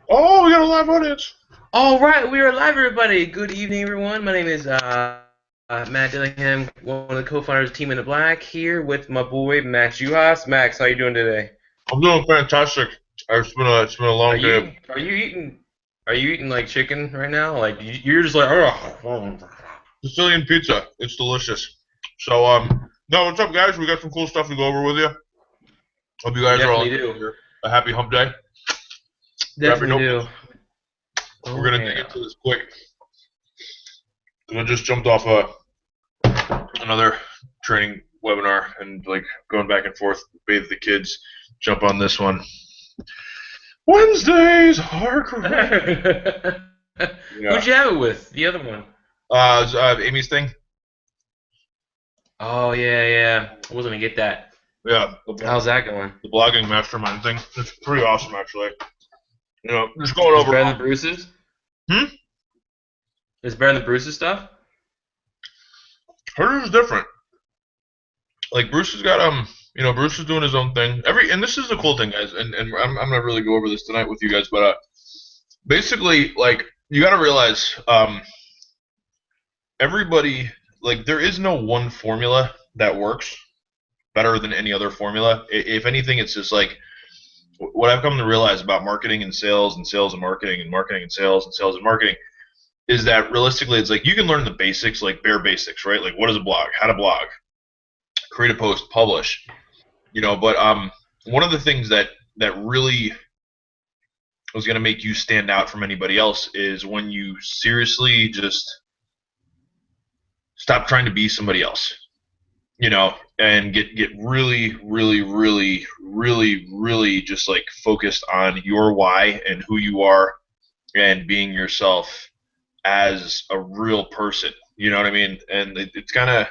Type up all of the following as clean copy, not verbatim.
Oh, we got a live audience. All right, we are live, everybody. Good evening, everyone. My name is Matt Dillingham, one of the co-founders of Team in the Black, here with my boy Max Juhas. Max, how you doing today? I'm doing fantastic. It's been a Are long day. you are you eating are you eating like chicken right now? Like you're just like, oh, Sicilian pizza. It's delicious. So no, what's up, guys? We got some cool stuff to go over with you. Hope you we guys are all definitely enjoying do, a happy hump day. Grab your definitely do. notebooks. We're Oh gonna dig yeah. into this quick. I just jumped off another training webinar and like going back and forth, bathe the kids, jump on this one. Wednesdays are great. Who'd Yeah. you have it with? The other one. Amy's thing. Oh yeah, yeah. I wasn't gonna get that. Yeah. How's that going? The blogging mastermind thing. It's pretty awesome, actually. Just going Is it over. better than Bruce's? Hmm? Is it better than Bruce's stuff? Hers is different. Like Bruce has got Bruce is doing his own thing. And this is the cool thing, guys. And I'm gonna really go over this tonight with you guys. But basically, like you got to realize, everybody like there is no one formula that works better than any other formula. If anything, it's just like what I've come to realize about marketing and sales and marketing and marketing and sales and marketing is that realistically it's like you can learn the basics, like bare basics, right? Like what is a blog, how to blog, create a post, publish, but one of the things that really was going to make you stand out from anybody else is when you seriously just stop trying to be somebody else, and get really really really really really just like focused on your why and who you are and being yourself as a real person. You know what I mean? And it's kind of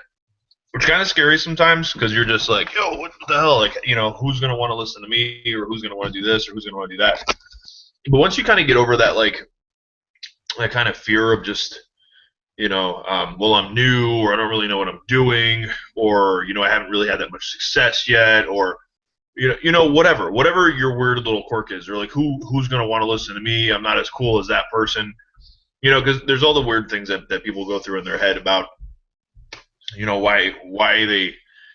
scary sometimes because you're just like, yo, what the hell? Like, who's gonna want to listen to me, or who's gonna want to do this, or who's gonna want to do that? But once you kind of get over that, like that kind of fear of just, well, I'm new, or I don't really know what I'm doing, or I haven't really had that much success yet, or whatever your weird little quirk is, or like who's gonna want to listen to me? I'm not as cool as that person. Because there's all the weird things that people go through in their head about, why they,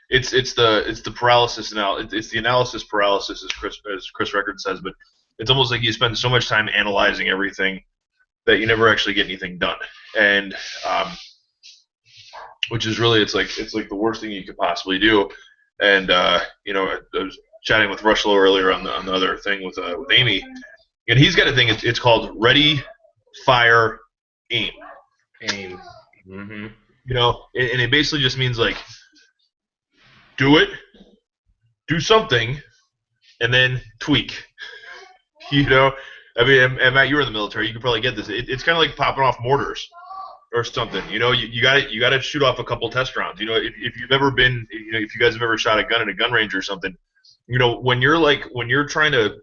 it's the paralysis now, it's the analysis paralysis, as Chris Record says, but it's almost like you spend so much time analyzing everything that you never actually get anything done, and which is really it's like the worst thing you could possibly do, and I was chatting with Rushlow earlier on the other thing with Amy, and he's got a thing. It's called Ready, Fire, Aim. Aim. Mm-hmm. And it basically just means like do it, do something, and then tweak. You know, I mean, and Matt, you were in the military. You could probably get this. It's kind of like popping off mortars or something. You got to shoot off a couple test rounds. If you've ever been, if you guys have ever shot a gun in a gun range or something, when you're trying to,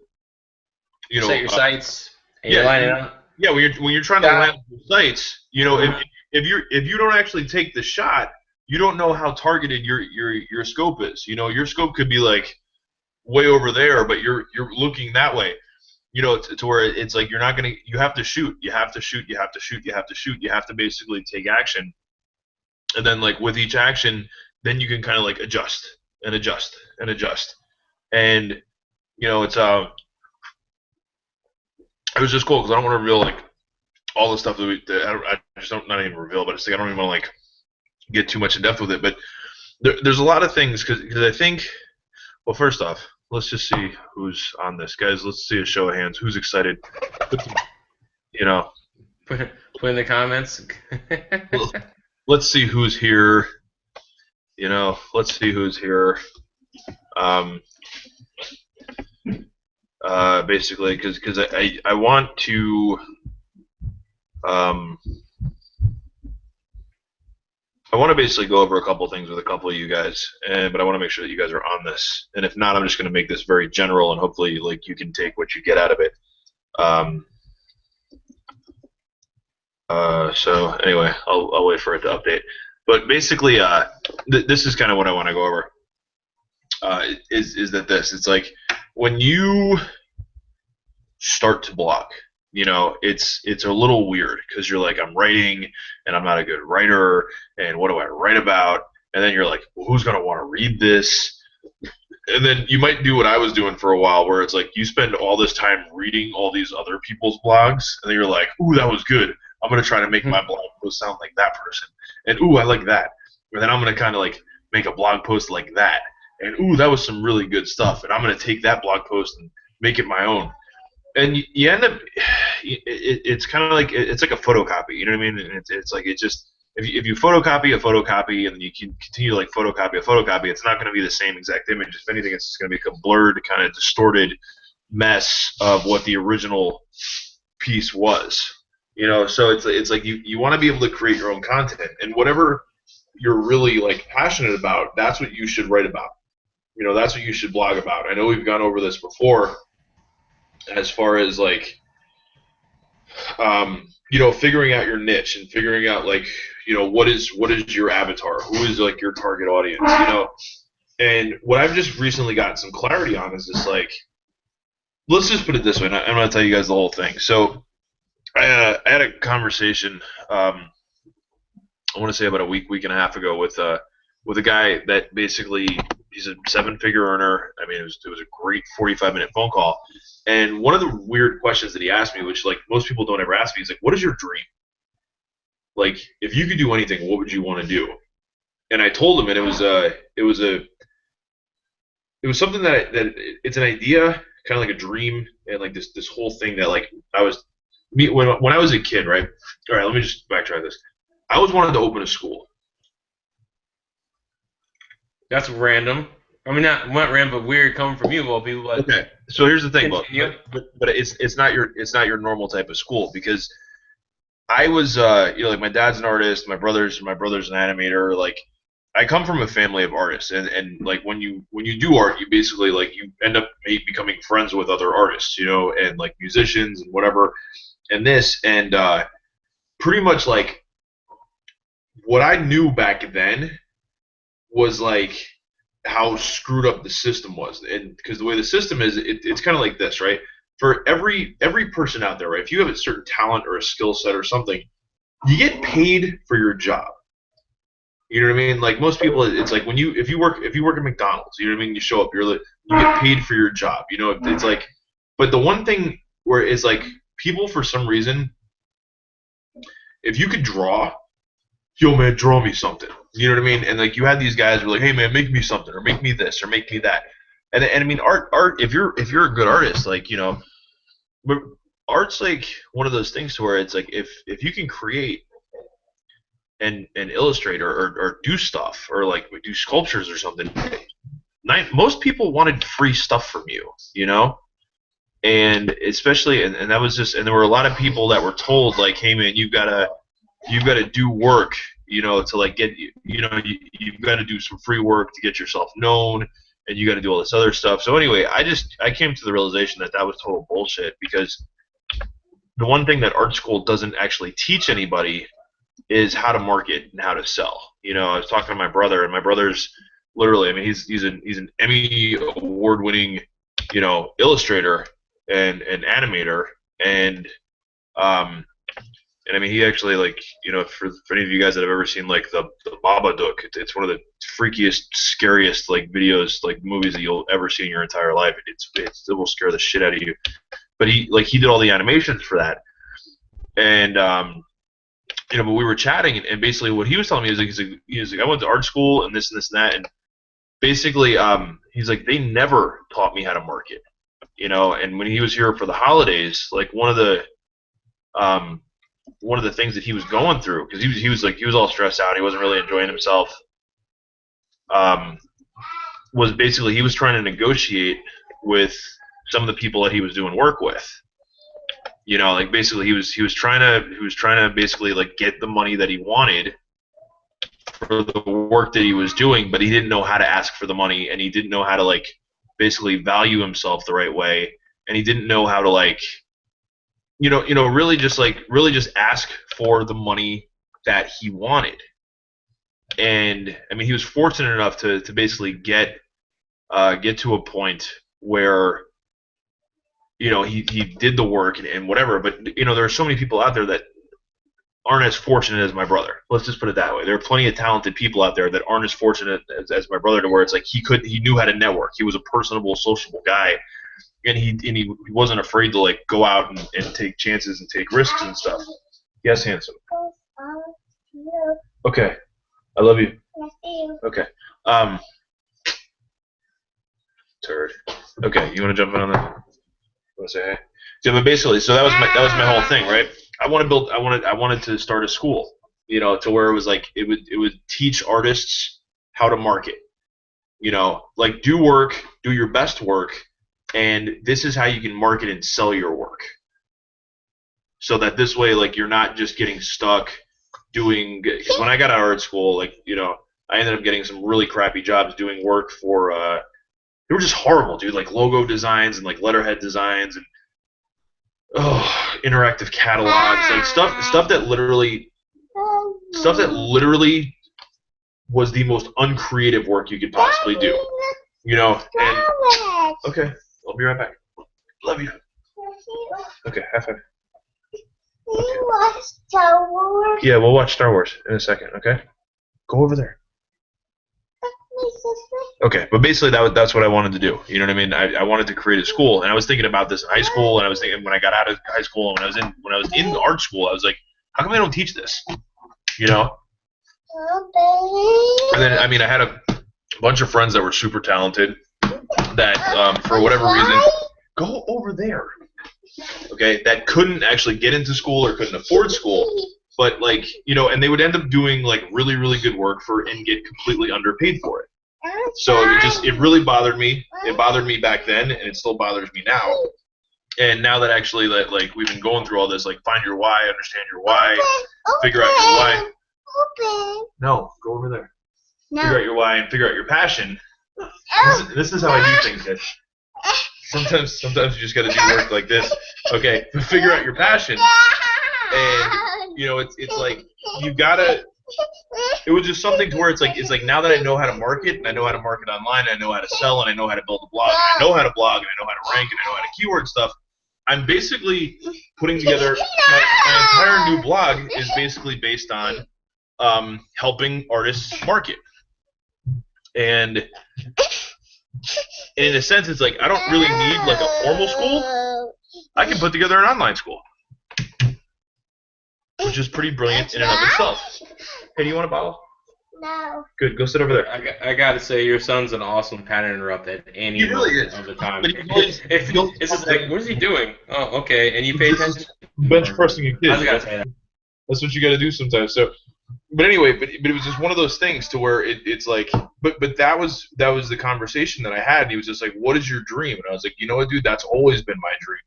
Set your sights and you yeah, line it up. yeah, when you're trying to land the sights, if you don't actually take the shot, you don't know how targeted your scope is. Your scope could be like way over there, but you're looking that way. To where it's like you're not gonna. You have to shoot. You have to shoot. You have to shoot. You have to shoot. You have to basically take action, and then like with each action, then you can kind of like adjust and adjust and adjust, and it's it was just cool because I don't want to reveal like all the stuff that I just don't not even reveal, but it's like I don't even want to like get too much in depth with it. But there's a lot of things because I think, well, first off, let's just see who's on this, guys. Let's see a show of hands. Who's excited? You know, Put in the comments. let's see who's here. Let's see who's here. Um, Basically, because I want to um, I want to basically go over a couple things with a couple of you guys, but I want to make sure that you guys are on this. And if not, I'm just going to make this very general, and hopefully, like you can take what you get out of it. Um, so anyway, I'll wait for it to update. But basically, this is kind of what I want to go over. Is that this? It's like when you start to blog, it's a little weird because you're like, I'm writing and I'm not a good writer, and what do I write about? And then you're like, well, who's gonna want to read this? And then you might do what I was doing for a while, where it's like you spend all this time reading all these other people's blogs, and then you're like, ooh, that was good. I'm gonna try to make my blog post sound like that person, and ooh, I like that. And then I'm gonna kind of like make a blog post like that, and ooh, that was some really good stuff, and I'm gonna take that blog post and make it my own. And you end up, it's kind of like it's like a photocopy, you know what I mean? And it's like it just if you photocopy a photocopy and then you can continue to like photocopy a photocopy, it's not going to be the same exact image. If anything, it's just going to be a blurred, kind of distorted mess of what the original piece was. So it's like you want to be able to create your own content, and whatever you're really like passionate about, that's what you should write about. That's what you should blog about. I know we've gone over this before, as far as like figuring out your niche and figuring out like what is your avatar, who is like your target audience, and what I've just recently gotten some clarity on is just like, let's just put it this way, and I'm going to tell you guys the whole thing. So I had a conversation, I want to say about a week and a half ago with a guy that basically he's a 7-figure earner. I mean, it was a great 45-minute phone call. And one of the weird questions that he asked me, which like most people don't ever ask me, is like, what is your dream? Like, if you could do anything, what would you want to do? And I told him, and it was something that it's an idea, kind of like a dream, and like this whole thing that like when I was a kid, right? All right, let me just backtrack this. I always wanted to open a school. That's random. I mean, not random, but weird coming from you, of all people. But okay, so here's the thing, but it's not your normal type of school, because I was like my dad's an artist, my brother's an animator. Like I come from a family of artists, and like when you do art, you basically like you end up becoming friends with other artists, and like musicians and whatever, and pretty much like what I knew back then was like how screwed up the system was, and because the way the system is, it's kind of like this, right? For every person out there, right? If you have a certain talent or a skill set or something, you get paid for your job. You know what I mean? Like most people, it's like if you work at McDonald's, you know what I mean? You show up, you get paid for your job. It's like, but the one thing where it's like people for some reason, if you could draw, yo man, draw me something. You know what I mean? And like you had these guys who were like, hey man, make me something, or make me this, or make me that. And I mean, art. If you're a good artist, like but art's like one of those things to where it's like if you can create and illustrate or do stuff or like do sculptures or something, most people wanted free stuff from you, and especially and that was just, and there were a lot of people that were told like, hey man, you've got to do work, to like get you've got to do some free work to get yourself known, and you got to do all this other stuff. So anyway, I came to the realization that was total bullshit, because the one thing that art school doesn't actually teach anybody is how to market and how to sell. I was talking to my brother, and my brother's literally, I mean, he's an Emmy award-winning, illustrator and animator, and I mean, he actually, like, for any of you guys that have ever seen, like, the Babadook, it's one of the freakiest, scariest, like, videos, like, movies that you'll ever see in your entire life. It will scare the shit out of you. But he did all the animations for that. And, but we were chatting, and basically what he was telling me is, like, he's like, I went to art school and this and this and that, and basically, he's like, they never taught me how to market, and when he was here for the holidays, like, one of the things that he was going through, because he was all stressed out, he wasn't really enjoying himself, was basically he was trying to negotiate with some of the people that he was doing work with. Like basically he was trying to basically like get the money that he wanted for the work that he was doing, but he didn't know how to ask for the money, and he didn't know how to like basically value himself the right way, and he didn't know how to like really just ask for the money that he wanted. And I mean, he was fortunate enough to basically get to a point where he did the work and whatever. But there are so many people out there that aren't as fortunate as my brother. Let's just put it that way. There are plenty of talented people out there that aren't as fortunate as my brother, to where it's like he knew how to network. He was a personable, sociable guy, and he wasn't afraid to like go out and take chances and take risks and stuff. Yes, handsome. Okay, I love you. Okay. Turd. Okay, you want to jump in on that? Want to say hey? Yeah, but basically, so that was my whole thing, right? I wanted to start a school, to where it was like it would teach artists how to market. Like do your best work, and this is how you can market and sell your work. So that this way, like, you're not just getting stuck doing. Because when I got out of art school, like, I ended up getting some really crappy jobs doing work for. They were just horrible, dude. Like logo designs and like letterhead designs and interactive catalogs, like stuff that literally was the most uncreative work you could possibly do. And okay, I'll be right back. Love you. Okay, high five. Okay. You watch Star Wars? Yeah, we'll watch Star Wars in a second. Okay, go over there. Okay, but basically that's what I wanted to do. You know what I mean? I wanted to create a school, and I was thinking about this in high school, and I was thinking when I got out of high school, and when I was in art school, I was like, how come they don't teach this? And then I had a bunch of friends that were super talented that for whatever reason, go over there. Okay, that couldn't actually get into school or couldn't afford school, but like and they would end up doing like really really good work and get completely underpaid for it. So it really bothered me. It bothered me back then, and it still bothers me now. And now that actually like we've been going through all this, like find your why, understand your why, figure out your why. No, go over there. No. Figure out your why and figure out your passion. This is how I do things, guys. Sometimes you just got to do work like this. Okay, figure out your passion, and it's like you gotta. It was just something to where it's like now that I know how to market, and I know how to market online, and I know how to sell, and I know how to build a blog, and I know how to blog, and I know how to rank, and I know how to keyword stuff. I'm basically putting together my entire new blog is basically based on helping artists market. And in a sense, it's like I don't really need like a formal school. I can put together an online school, which is pretty brilliant in and of itself. Hey, do you want a bottle? No. Good, go sit over there. I gotta say, your son's an awesome pattern interrupt at any moment of the time. It's just like, what is he doing? Oh, okay, and you pay attention? Bench pressing your kids. I gotta say that. That's what you gotta do sometimes. So, but anyway, but it was just one of those things to where it's like, but that was the conversation that I had, and he was just like, what is your dream? And I was like, you know what, dude, that's always been my dream,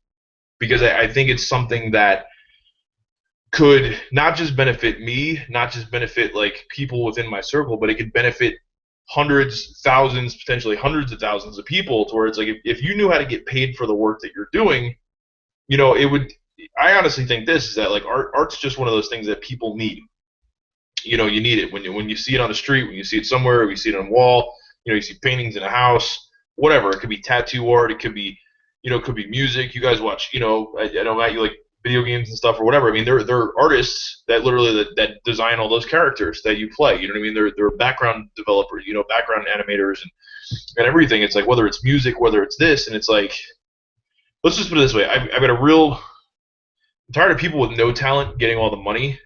because I think it's something that could not just benefit me, not just benefit like people within my circle, but it could benefit hundreds, thousands, potentially hundreds of thousands of people, to where it's like if you knew how to get paid for the work that you're doing, it would. I honestly think this is that like art's just one of those things that people need. You need it when you see it on the street, when you see it somewhere, when you see it on a wall, you see paintings in a house, whatever. It could be tattoo art, it could be, it could be music. You guys watch, I know Matt, you like video games and stuff or whatever. I mean, they're artists that literally that design all those characters that you play. You know what I mean? They're background developers, background animators and everything. It's like whether it's music, whether it's this, and it's like, let's just put it this way. I've got I'm tired of people with no talent getting all the money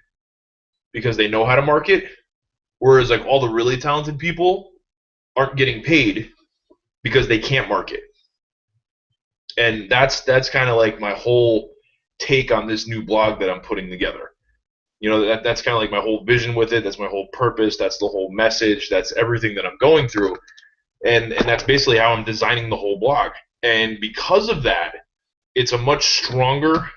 because they know how to market, whereas like all the really talented people aren't getting paid because they can't market. And that's kind of like my whole take on this new blog that I'm putting together. That's kind of like my whole vision with it. That's my whole purpose. That's the whole message. That's everything that I'm going through. And that's basically how I'm designing the whole blog. And because of that, it's a much stronger,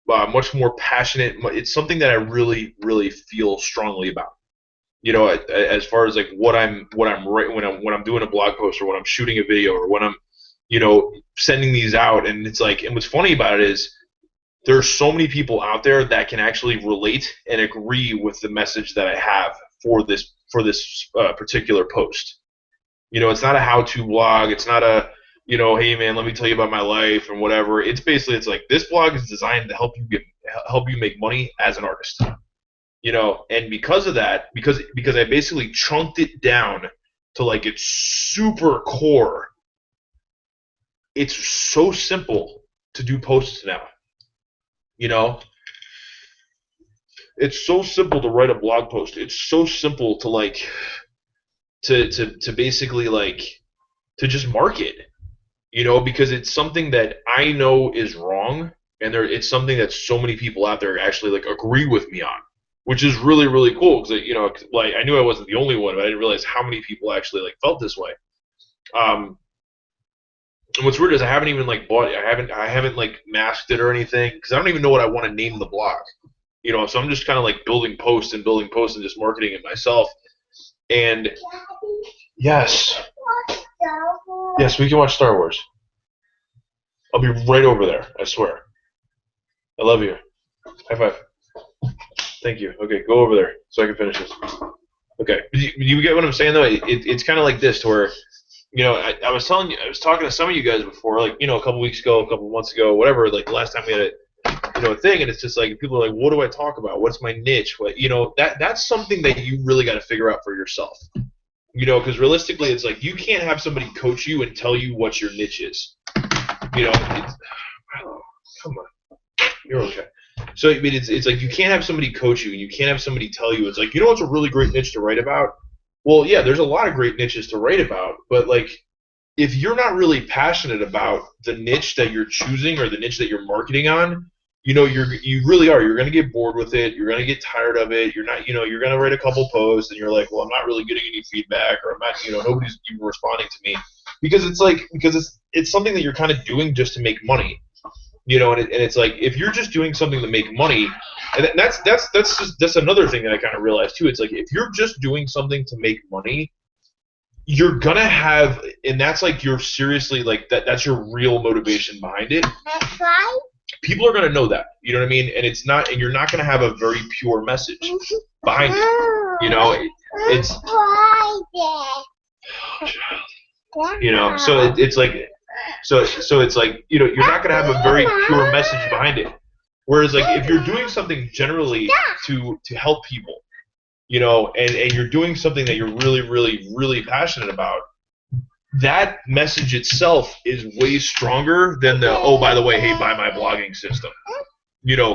much more passionate. It's something that I really, really feel strongly about. As far as like what I'm when I'm doing a blog post, or when I'm shooting a video, or when I'm, sending these out. And it's like, and what's funny about it is there's so many people out there that can actually relate and agree with the message that I have for this particular post. It's not a how-to blog. It's not a hey man, let me tell you about my life and whatever. It's like this blog is designed to help you make money as an artist. And because of that, because I basically chunked it down to like its super core, it's so simple to do posts now. It's so simple to write a blog post. It's so simple to like to basically like to just market, because it's something that I know is wrong, and it's something that so many people out there actually like agree with me on, which is really really cool because like I knew I wasn't the only one, but I didn't realize how many people actually like felt this way. And what's weird is I haven't even like bought it. I haven't like masked it or anything because I don't even know what I want to name the blog. So I'm just kind of like building posts and just marketing it myself. And yes, yes, we can watch Star Wars. I'll be right over there. I swear. I love you. High five. Thank you. Okay, go over there so I can finish this. Okay, you get what I'm saying though? It's kind of like this, to where I was talking to some of you guys before, like a couple weeks ago, a couple months ago, whatever. Like the last time we had a thing, and it's just like people are like, what do I talk about? What's my niche? What that's something that you really got to figure out for yourself. Because realistically, it's like you can't have somebody coach you and tell you what your niche is. Come on, you're okay. So I mean, it's like you can't have somebody coach you, and you can't have somebody tell you. It's like what's a really great niche to write about? Well, yeah, there's a lot of great niches to write about, but like if you're not really passionate about the niche that you're choosing or the niche that you're marketing on, you really are. You're going to get bored with it. You're going to get tired of it. You're not, you're going to write a couple posts and you're like, well, I'm not really getting any feedback, or I'm not, nobody's even responding to me, because it's something that you're kind of doing just to make money, and it's like if you're just doing something to make money, and that's another thing that I kind of realized too. It's like if you're just doing something to make money, you're gonna have, and that's like you're seriously like that's your real motivation behind it. That's right. People are gonna know that, you know what I mean, and you're not gonna have a very pure message behind it. It's so it's like it's like you're not gonna have a very pure message behind it. Whereas like if you're doing something generally to help people, and you're doing something that you're really really really passionate about, that message itself is way stronger than the, oh, by the way, hey, buy my blogging system,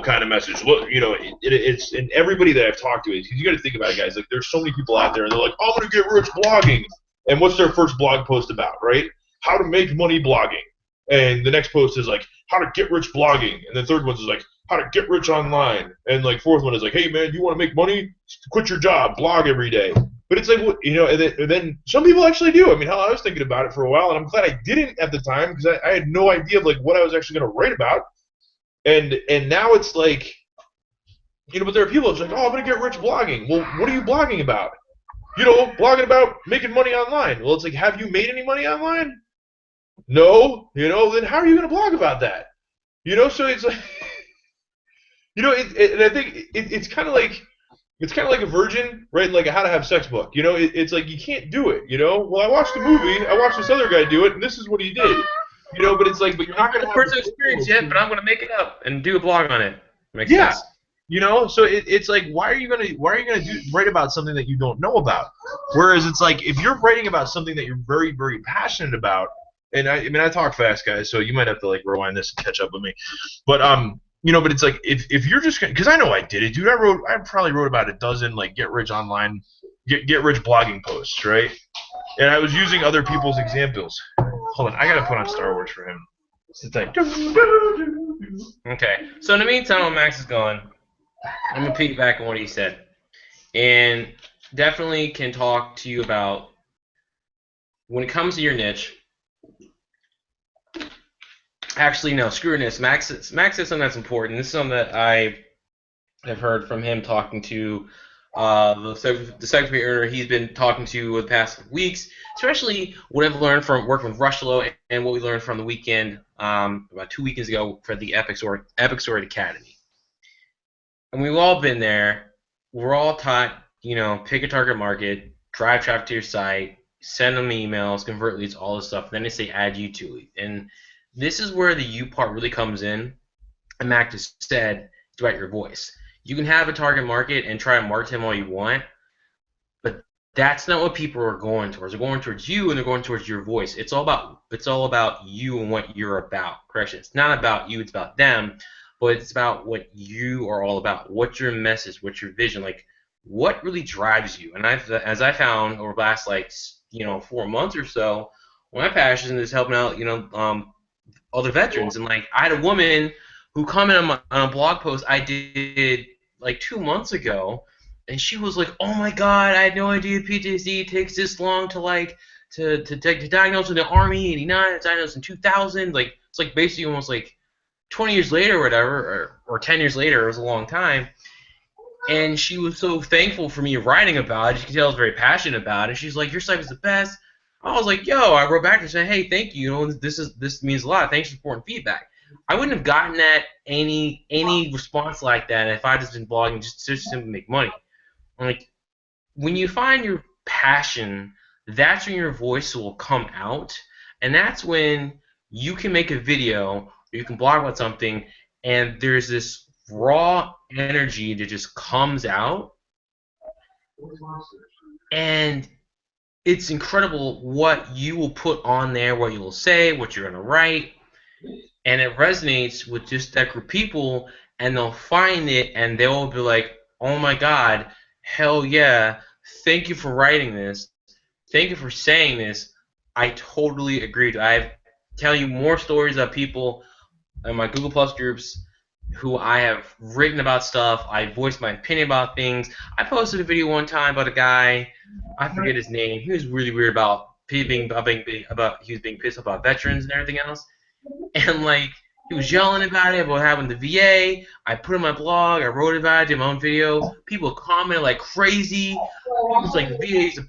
kind of message. Look, it's, and everybody that I've talked to is, because you got to think about it, guys. Like, there's so many people out there, and they're like, I'm gonna get rich blogging, and what's their first blog post about, right? How to make money blogging, and the next post is like, how to get rich blogging, and the third one is like, how to get rich online, and like fourth one is like, hey man, do you want to make money? Quit your job, blog every day. But it's like, and then some people actually do. I mean, hell, I was thinking about it for a while, and I'm glad I didn't at the time, because I had no idea of like what I was actually going to write about. And now it's like, but there are people that's like, oh, I'm going to get rich blogging. Well, what are you blogging about? Blogging about making money online. Well, it's like, have you made any money online? No. Then how are you going to blog about that? So it's like, and I think it's kind of like, a virgin writing like a how to have sex book. It's like you can't do it. Well, I watched the movie. I watched this other guy do it, and this is what he did. But it's like, but you're not going to have personal experience yet, but I'm going to make it up and do a blog on it. Makes yeah. sense. So it's like, why are you gonna write about something that you don't know about? Whereas it's like, if you're writing about something that you're very very passionate about, and I mean I talk fast, guys, so you might have to like rewind this and catch up with me, but but it's like if you're just gonna, because I know I did it, dude. I probably wrote about a dozen like get rich online, get rich blogging posts, right? And I was using other people's examples. Hold on, I gotta put on Star Wars for him. It's like, okay. So in the meantime, while Max is gone, I'm gonna piggyback on what he said, and definitely can talk to you about when it comes to your niche. Actually, no, screw this. Max said something that's important. This is something that I have heard from him talking to the secretary earner he's been talking to the past weeks, especially what I've learned from working with Rushlow and what we learned from the weekend about 2 weekends ago for the Epic Sword Academy. And we've all been there. We're all taught, pick a target market, drive traffic to your site, send them emails, convert leads, all this stuff. Then they say add you to it. And this is where the you part really comes in. And Mac just said, it's about your voice. You can have a target market and try to market him all you want, but that's not what people are going towards. They're going towards you, and they're going towards your voice. It's all about you and what you're about. Correction. It's not about you. It's about them, but it's about what you are all about. What's your message? What's your vision? Like, what really drives you? And as I found over the last 4 months or so, my passion is helping out other veterans. And like, I had a woman who commented on a blog post I did like 2 months ago, and she was like, "Oh my God, I had no idea PTSD takes this long to diagnose in the Army in '89, it's diagnosed in 2000." Like, it's like basically almost like 20 years later or whatever, or 10 years later. It was a long time. And she was so thankful for me writing about it. You can tell I was very passionate about it. She's like, "Your site was the best." I was like, "Yo," I wrote back and said, "Hey, thank you. This means a lot. Thanks for supporting feedback." I wouldn't have gotten that any response like that if I'd just been blogging just to simply make money. Like, when you find your passion, that's when your voice will come out, and that's when you can make a video or you can blog about something, and there's this raw energy that just comes out, and it's incredible what you will put on there, what you will say, what you're going to write, and it resonates with just that group of people, and they'll find it, and they'll be like, "Oh my God, hell yeah, thank you for writing this, thank you for saying this, I totally agreed." I tell you more stories of people in my Google Plus groups who I have written about stuff, I voiced my opinion about things. I posted a video one time about a guy, I forget his name, he was really weird about he was being pissed about veterans and everything else. And like, he was yelling about it, about what happened to the VA. I put it on my blog, I wrote about it, did my own video. People commented like crazy. It was like the VA is a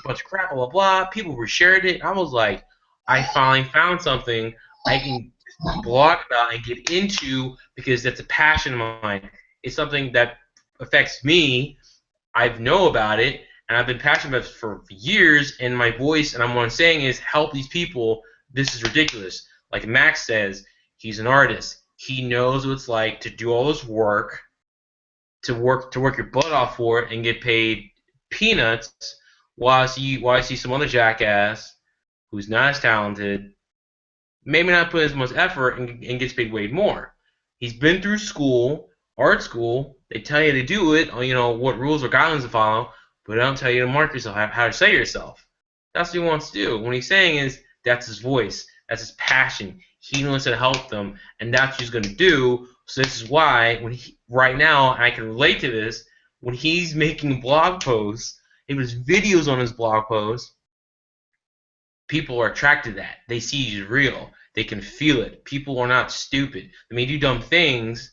bunch of crap, blah blah blah. People reshared it. I was like, I finally found something I can blog about and get into, because that's a passion of mine. It's something that affects me. I know about it, and I've been passionate about it for years. And my voice, and what I'm saying is, help these people. This is ridiculous. Like Max says, he's an artist. He knows what it's like to do all this work, to work your butt off for it, and get paid peanuts, while I see some other jackass who's not as talented, maybe not put as much effort, and gets paid way more. He's been through school, art school. They tell you to do it, what rules or guidelines to follow, but they don't tell you to market yourself, how to say yourself. That's what he wants to do. What he's saying is, that's his voice. That's his passion. He wants to help them, and that's what he's going to do. So this is why, right now, and I can relate to this, when he's making blog posts, it was videos on his blog posts, people are attracted to that. They see he's real. They can feel it. People are not stupid. They may do dumb things,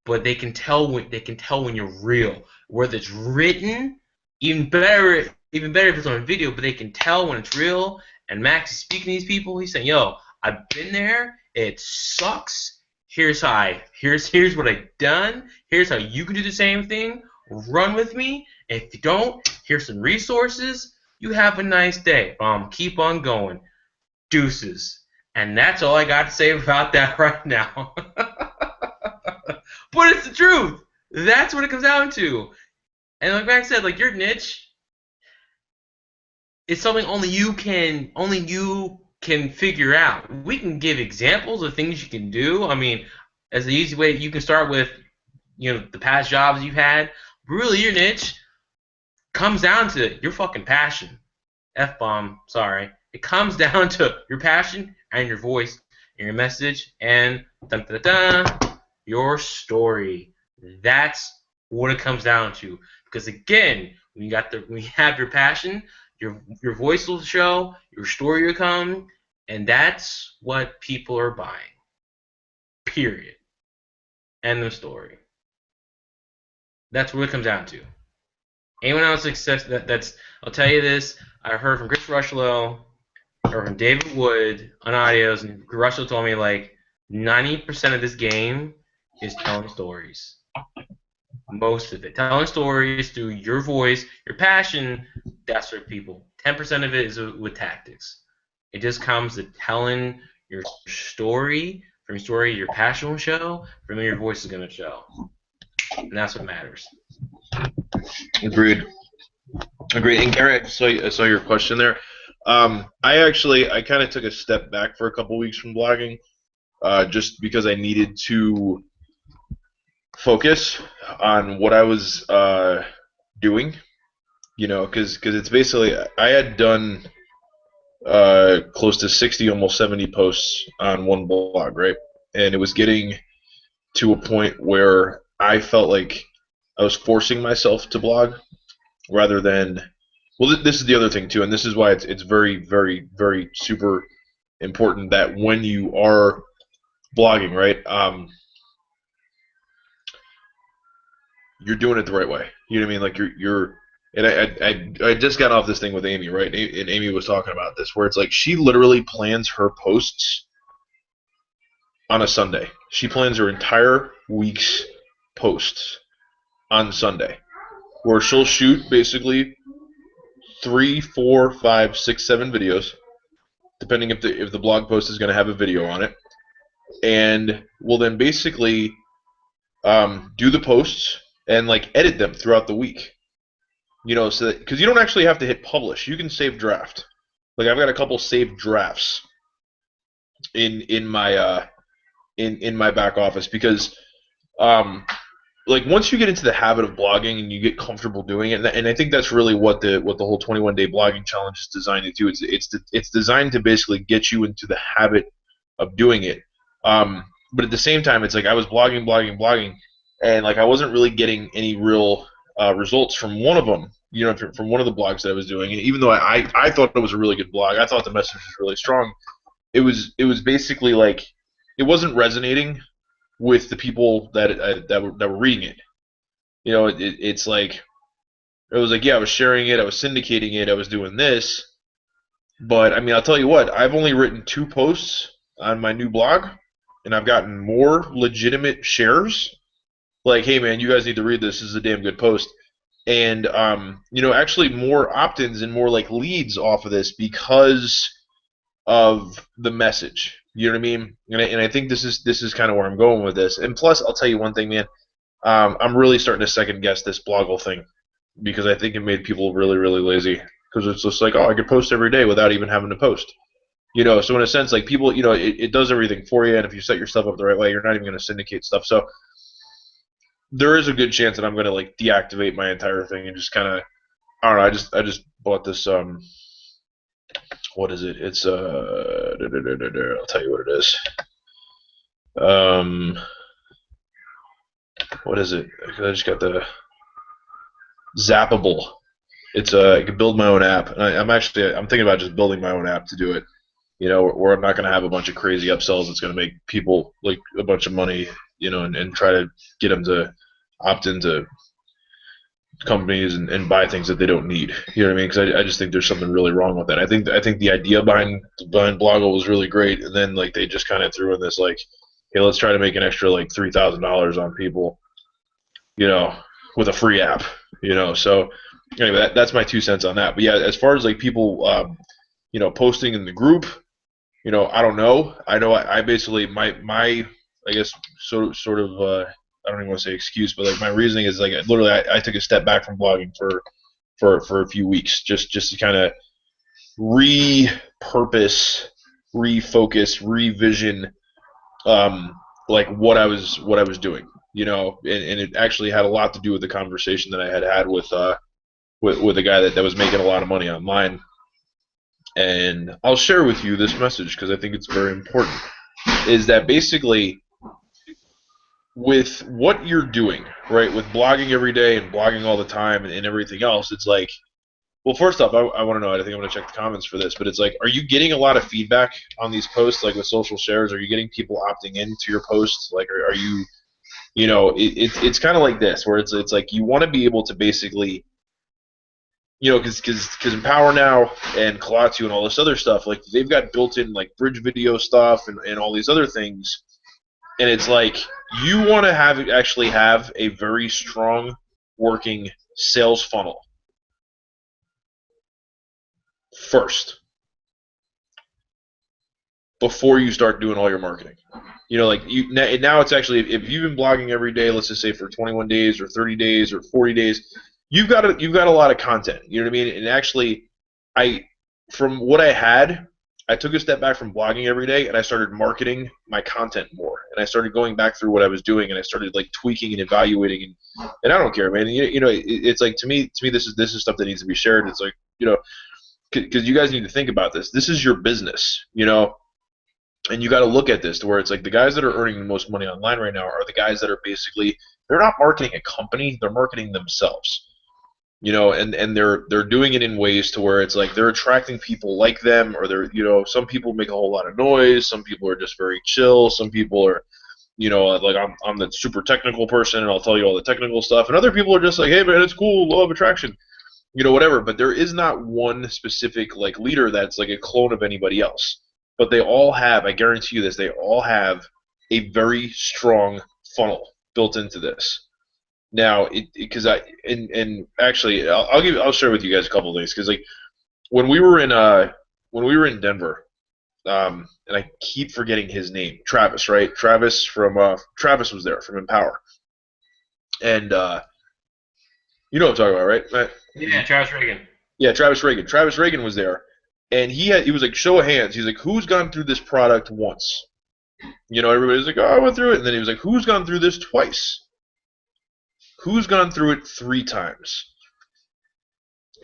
but they can tell when you're real. Whether it's written, even better if it's on video, but they can tell when it's real. And Max is speaking to these people. He's saying, "Yo, I've been there. It sucks. Here's what I've done. Here's how you can do the same thing. Run with me. If you don't, here's some resources. You have a nice day. Keep on going. Deuces." And that's all I got to say about that right now. But it's the truth. That's what it comes down to. And like Max said, like, your niche, it's something only you can figure out. We can give examples of things you can do. I mean, as the easy way, you can start with, the past jobs you've had. But really, your niche comes down to your fucking passion. F-bomb, sorry. It comes down to your passion and your voice and your message and your story. That's what it comes down to. Because again, when you have your passion, your voice will show, your story will come, and that's what people are buying. Period. End of story. That's what it comes down to. Anyone else that's I'll tell you this, I heard from Chris Rushlow, or from David Wood on audios, and Rushlow told me like 90% of this game is telling stories. Most of it. Telling stories through your voice, your passion, that's what people 10% of it is with tactics. It just comes to telling your story. From your story, your passion will show. From there, your voice is going to show. And that's what matters. Agreed. And Gary, I saw your question there. I kind of took a step back for a couple weeks from blogging, just because I needed to focus on what I was doing. Because it's basically I had done close to 60, almost 70 posts on one blog, right? And it was getting to a point where I felt like I was forcing myself to blog rather than. Well, this is the other thing too, and this is why it's very, very, very super important that when you are blogging, right, you're doing it the right way. You know what I mean? Like you're. And I just got off this thing with Amy, right? And Amy was talking about this, where it's like she literally plans her posts on a Sunday. She plans her entire week's posts on Sunday, where she'll shoot basically 3, 4, 5, 6, 7 videos, depending if the blog post is going to have a video on it, and will then basically do the posts and like edit them throughout the week. So that, because you don't actually have to hit publish, you can save draft. Like I've got a couple saved drafts in my in my back office because like once you get into the habit of blogging and you get comfortable doing it, and I think that's really what the whole 21-day blogging challenge is designed to do. It's designed to basically get you into the habit of doing it. But at the same time, it's like I was blogging, and like I wasn't really getting any real results from one of them, from one of the blogs that I was doing. And even though I thought it was a really good blog, I thought the message was really strong. It was basically like it wasn't resonating with the people that were reading it. It's like it was like, yeah, I was sharing it, I was syndicating it, I was doing this, but I mean, I'll tell you what, I've only written 2 posts on my new blog, and I've gotten more legitimate shares. Like, hey man, you guys need to read this. This is a damn good post. And actually more opt-ins and more like leads off of this because of the message. You know what I mean? And I think this is kind of where I'm going with this. And plus, I'll tell you one thing, man. I'm really starting to second guess this Bloggle thing because I think it made people really, really lazy. Because it's just like, oh, I could post every day without even having to post. So in a sense, like people, it does everything for you. And if you set yourself up the right way, you're not even going to syndicate stuff. So there is a good chance that I'm going to like deactivate my entire thing and just kind of, I don't know. I just bought this. What is it? It's I'll tell you what it is. What is it? I just got the Zappable. It's I can build my own app. And I'm thinking about just building my own app to do it. Where I'm not going to have a bunch of crazy upsells that's going to make people like a bunch of money, and try to get them to opt into companies and buy things that they don't need. You know what I mean? Because I just think there's something really wrong with that. I think the idea behind Bloggle was really great, and then like they just kind of threw in this like, hey, let's try to make an extra like $3,000 on people, with a free app. So anyway, that's my 2 cents on that. But yeah, as far as like people, posting in the group, I don't know. I know I basically my I guess sort of I don't even want to say excuse, but like my reasoning is like literally I took a step back from blogging for a few weeks just to kind of repurpose, refocus, revision like what I was doing, and it actually had a lot to do with the conversation that I had with a guy that was making a lot of money online. And I'll share with you this message because I think it's very important, is that basically with what you're doing, right, with blogging every day and blogging all the time and everything else, it's like, well, first off, I want to know, I think I'm going to check the comments for this, but it's like, are you getting a lot of feedback on these posts, like with social shares? Are you getting people opting into your posts? Like, are you, it's kind of like this, where it's like you want to be able to basically, because Empower Now and Klaatu and all this other stuff, like they've got built-in like bridge video stuff and all these other things, and it's like you want to actually have a very strong working sales funnel. first before you start doing all your marketing. You know, like now it's actually, if you've been blogging every day, let's just say for 21 days or 30 days or 40 days, you've got a lot of content. You know what I mean? And actually, from what I had, I took a step back from blogging every day and I started marketing my content more. And I started going back through what I was doing and I started like tweaking and evaluating and I don't care, man. You know, it's like to me this is stuff that needs to be shared. It's like, you know, because you guys need to think about this. This is your business, you know. And you got to look at this to where it's like the guys that are earning the most money online right now are the guys that are basically, they're not marketing a company, they're marketing themselves. You know, and they're doing it in ways to where it's like they're attracting people like them, or they're, you know, some people make a whole lot of noise, some people are just very chill, some people are, you know, like I'm the super technical person and I'll tell you all the technical stuff, and other people are just like, hey man, it's cool, law of attraction, you know, whatever. But there is not one specific like leader that's like a clone of anybody else. But they all have, I guarantee you this, they all have a very strong funnel built into this. Now, because actually, I'll share with you guys a couple of things, because like when we were in Denver, and I keep forgetting his name, Travis, right? Travis was there from Empower, and you know what I'm talking about, right, Matt? Yeah, Travis Reagan. Yeah, Travis Reagan. Travis Reagan was there. And he was like, show of hands. He's like, who's gone through this product once? You know, everybody's like, oh, I went through it. And then he was like, who's gone through this twice? Who's gone through it 3 times?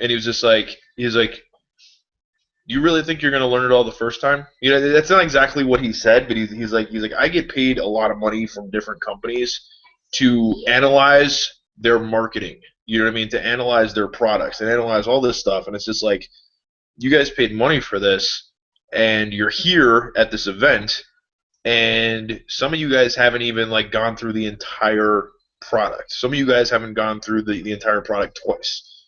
And he's like, you really think you're going to learn it all the first time? You know, that's not exactly what he said, but he's like, I get paid a lot of money from different companies to analyze their marketing. You know what I mean? To analyze their products and analyze all this stuff. And it's just like, you guys paid money for this, and you're here at this event, and some of you guys haven't even like gone through the entire product. Some of you guys haven't gone through the entire product twice.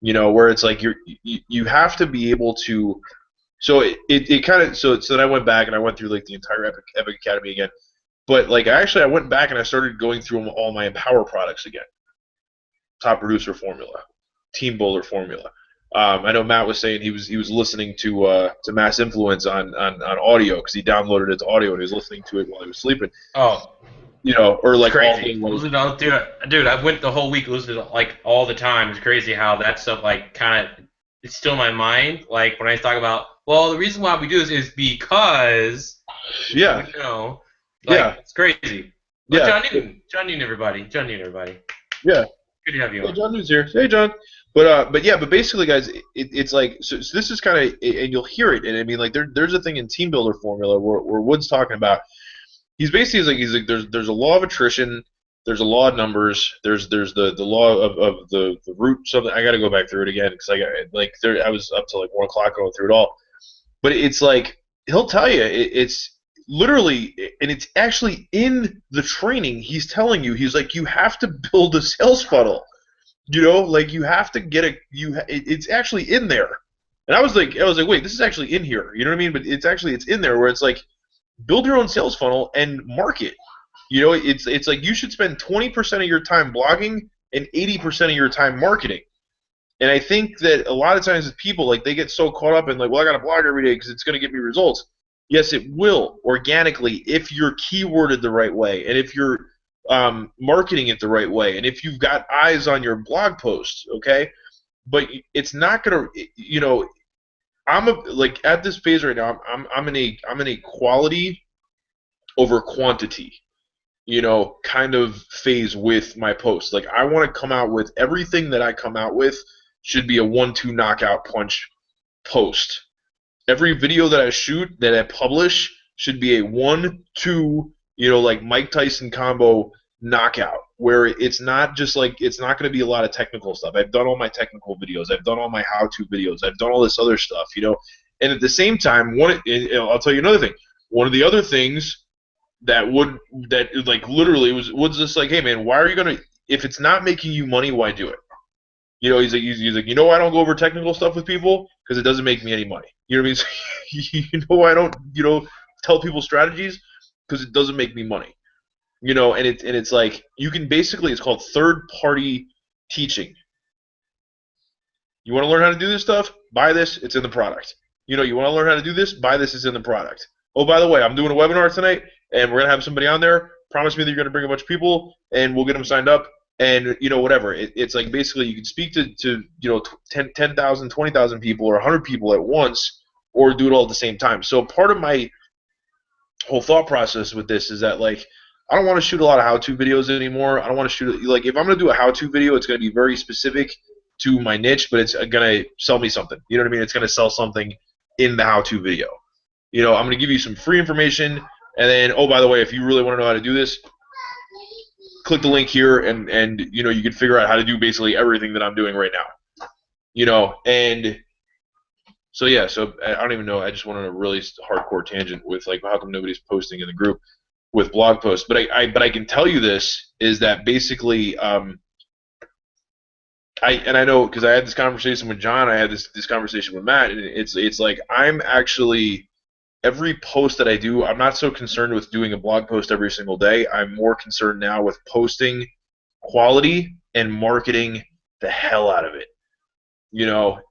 You know, where it's like you have to be able to. So it kind of so then I went back and I went through like the entire Epic Academy again, but like I went back and I started going through all my Empower products again. Top Producer Formula, Team Builder Formula. I know Matt was saying he was listening to Mass Influence on audio because he downloaded it to audio and he was listening to it while he was sleeping. Oh, you know, or like crazy. Dude, I went the whole week listening to it like all the time. It's crazy how that stuff like kind of it's still in my mind. Like when I talk about, well, the reason why we do this is because yeah, you know, like, yeah, it's crazy. But yeah, John Newton, everybody. Yeah, good to have you on. Hey, John Newton's here. Hey, John. But basically, guys, it's like so this is kind of, and you'll hear it, and I mean, like there's a thing in Team Builder Formula where Wood's talking about. He's like there's a law of attrition, there's a law of numbers, there's the law of the root something. I got to go back through it again because I was up till like 1 o'clock going through it all. But it's like he'll tell you it's literally, and it's actually in the training. He's telling you, he's like, you have to build a sales funnel. You know, like you have to get it's actually in there. And I was like, wait, this is actually in here. You know what I mean? But it's in there where it's like, build your own sales funnel and market. You know, it's like you should spend 20% of your time blogging and 80% of your time marketing. And I think that a lot of times with people, like they get so caught up in like, well, I got to blog every day because it's going to get me results. Yes, it will organically if you're keyworded the right way and if you're marketing it the right way, and if you've got eyes on your blog posts, okay? But it's not gonna, you know, like at this phase right now, I'm in a quality over quantity, you know, kind of phase with my posts. Like I want to come out with everything that I come out with should be a 1-2 knockout punch post. Every video that I shoot that I publish should be a 1-2, you know, like Mike Tyson combo knockout, where it's not just like, it's not going to be a lot of technical stuff. I've done all my technical videos. I've done all my how-to videos. I've done all this other stuff, you know. And at the same time, I'll tell you another thing. One of the other things that like literally was just like, hey man, why are you going to, if it's not making you money, why do it? You know, he's like, you know, I don't go over technical stuff with people because it doesn't make me any money. You know what I mean? You know, I don't, you know, tell people strategies because it doesn't make me money. You know, and it's like you can basically, it's called third-party teaching. You want to learn how to do this stuff? Buy this. It's in the product. You want to learn how to do this? Buy this. It's in the product. Oh, by the way, I'm doing a webinar tonight, and we're going to have somebody on there. Promise me that you're going to bring a bunch of people, and we'll get them signed up. And, whatever. It's like basically you can speak to 10,000, 20,000 people or 100 people at once, or do it all at the same time. So part of my whole thought process with this is that, like, I don't want to shoot a lot of how-to videos anymore. I don't want to shoot, like, if I'm going to do a how-to video, it's going to be very specific to my niche, but it's going to sell me something. You know what I mean? It's going to sell something in the how-to video. I'm going to give you some free information, and then, oh, by the way, if you really want to know how to do this, click the link here, and you can figure out how to do basically everything that I'm doing right now. And so yeah, so I don't even know. I just went on a really hardcore tangent with, like, how come nobody's posting in the group with blog posts. But I can tell you this is that basically I know because I had this conversation with John, I had this conversation with Matt, and it's like I'm actually every post that I do, I'm not so concerned with doing a blog post every single day. I'm more concerned now with posting quality and marketing the hell out of it,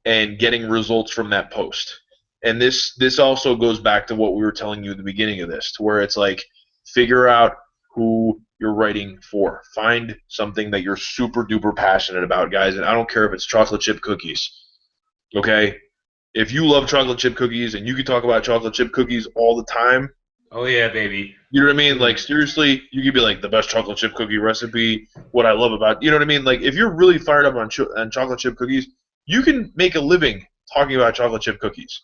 and getting results from that post. And this also goes back to what we were telling you at the beginning of this, to where it's like figure out who you're writing for. Find something that you're super duper passionate about, guys, and I don't care if it's chocolate chip cookies. Okay? If you love chocolate chip cookies and you can talk about chocolate chip cookies all the time, oh yeah, baby. You know what I mean? Like, seriously, you could be like the best chocolate chip cookie recipe, what I love about, you know what I mean? Like, if you're really fired up on chocolate chip cookies, you can make a living talking about chocolate chip cookies.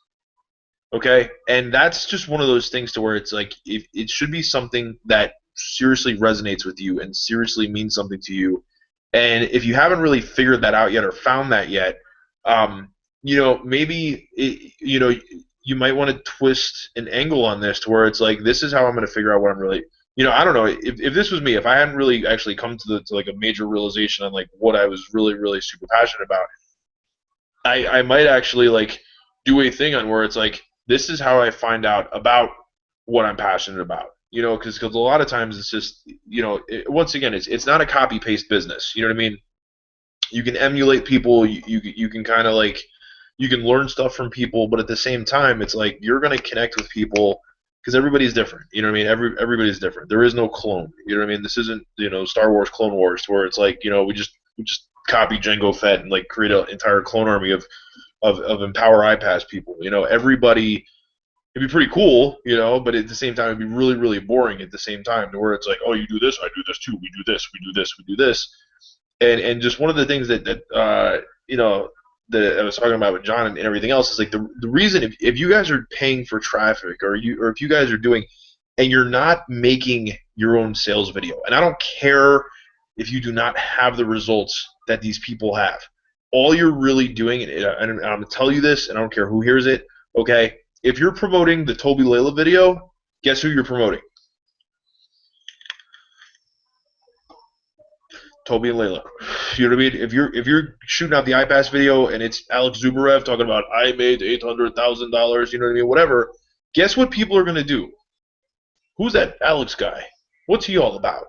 Okay? And that's just one of those things to where it's like it should be something that seriously resonates with you and seriously means something to you. And if you haven't really figured that out yet or found that yet, maybe you might want to twist an angle on this to where it's like, this is how I'm going to figure out what I'm really, I don't know, if this was me, if I hadn't really actually come to like a major realization on like what I was really, really super passionate about, I might actually like do a thing on where it's like, this is how I find out about what I'm passionate about, because a lot of times it's just, once again, it's not a copy-paste business, you know what I mean? You can emulate people, you can kind of like, you can learn stuff from people, but at the same time, it's like you're going to connect with people because everybody's different. You know what I mean? Everybody's different. There is no clone. You know what I mean? This isn't, Star Wars Clone Wars where it's like, we just copy Jango Fett and like create an entire clone army of Empower iPass people. Everybody, it'd be pretty cool, but at the same time, it'd be really, really boring at the same time to where it's like, oh, you do this, I do this too. We do this, we do this, we do this. And just one of the things that I was talking about with John and everything else is like the reason if you guys are paying for traffic or if you guys are doing and you're not making your own sales video, and I don't care if you do not have the results that these people have, all you're really doing, and I'm going to tell you this, and I don't care who hears it, okay? If you're promoting the Toby Layla video, guess who you're promoting? Toby and Layla. You know what I mean? If you're shooting out the iPass video and it's Alex Zubarev talking about I made $800,000, you know what I mean? Whatever. Guess what people are gonna do? Who's that Alex guy? What's he all about?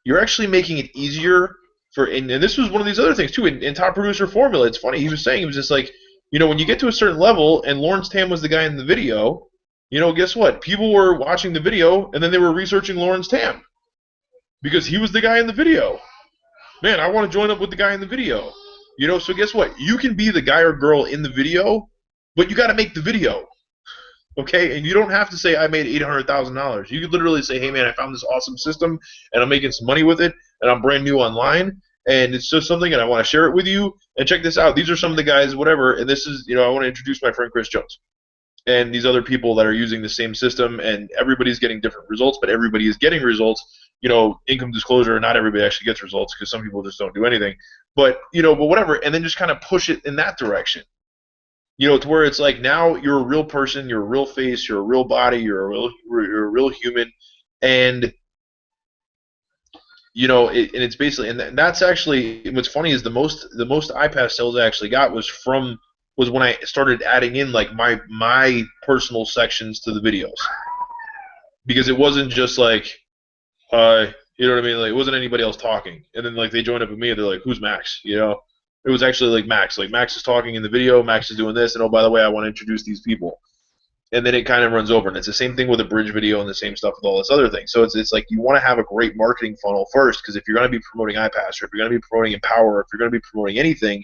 You're actually making it easier for, and this was one of these other things too. In Top Producer Formula, it's funny. He was just like, when you get to a certain level, and Lawrence Tam was the guy in the video. Guess what? People were watching the video and then they were researching Lawrence Tam because he was the guy in the video. Man, I want to join up with the guy in the video. So guess what? You can be the guy or girl in the video, but you got to make the video. Okay? And you don't have to say, I made $800,000. You could literally say, hey, man, I found this awesome system, and I'm making some money with it, and I'm brand new online, and it's just something, and I want to share it with you, and check this out. These are some of the guys, whatever, and this is, I want to introduce my friend Chris Jones. And these other people that are using the same system, and everybody's getting different results, but everybody is getting results. Income disclosure, not everybody actually gets results because some people just don't do anything. But, but whatever, and then just kind of push it in that direction. To where it's like now you're a real person, you're a real face, you're a real body, you're a real human, and and it's basically, and that's actually what's funny is the most iPass sales I actually got was when I started adding in like my personal sections to the videos, because it wasn't just like you know what I mean, like it wasn't anybody else talking, and then like they joined up with me and they're like, who's Max, It was actually like Max. Like Max is talking in the video, Max is doing this, and oh, by the way, I want to introduce these people. And then it kind of runs over. And it's the same thing with a bridge video and the same stuff with all this other thing. So it's like you want to have a great marketing funnel first, because if you're going to be promoting iPass, or if you're going to be promoting Empower, or if you're going to be promoting anything,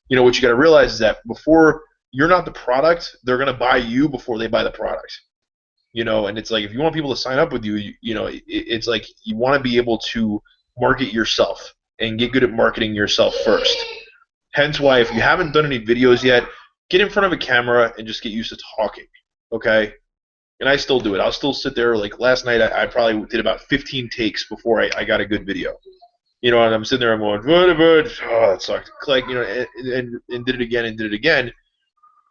you know, what you got to realize is that before you're not the product, they're going to buy you before they buy the product. You know, and it's like if you want people to sign up with you, you know, it's like you want to be able to market yourself and get good at marketing yourself first. Hence why if you haven't done any videos yet, get in front of a camera and just get used to talking, okay? And I still do it. I'll still sit there. Like last night, I probably did about 15 takes before I got a good video. You know, and I'm sitting there, I'm going, oh, that sucked. Like, you know, and did it again and did it again.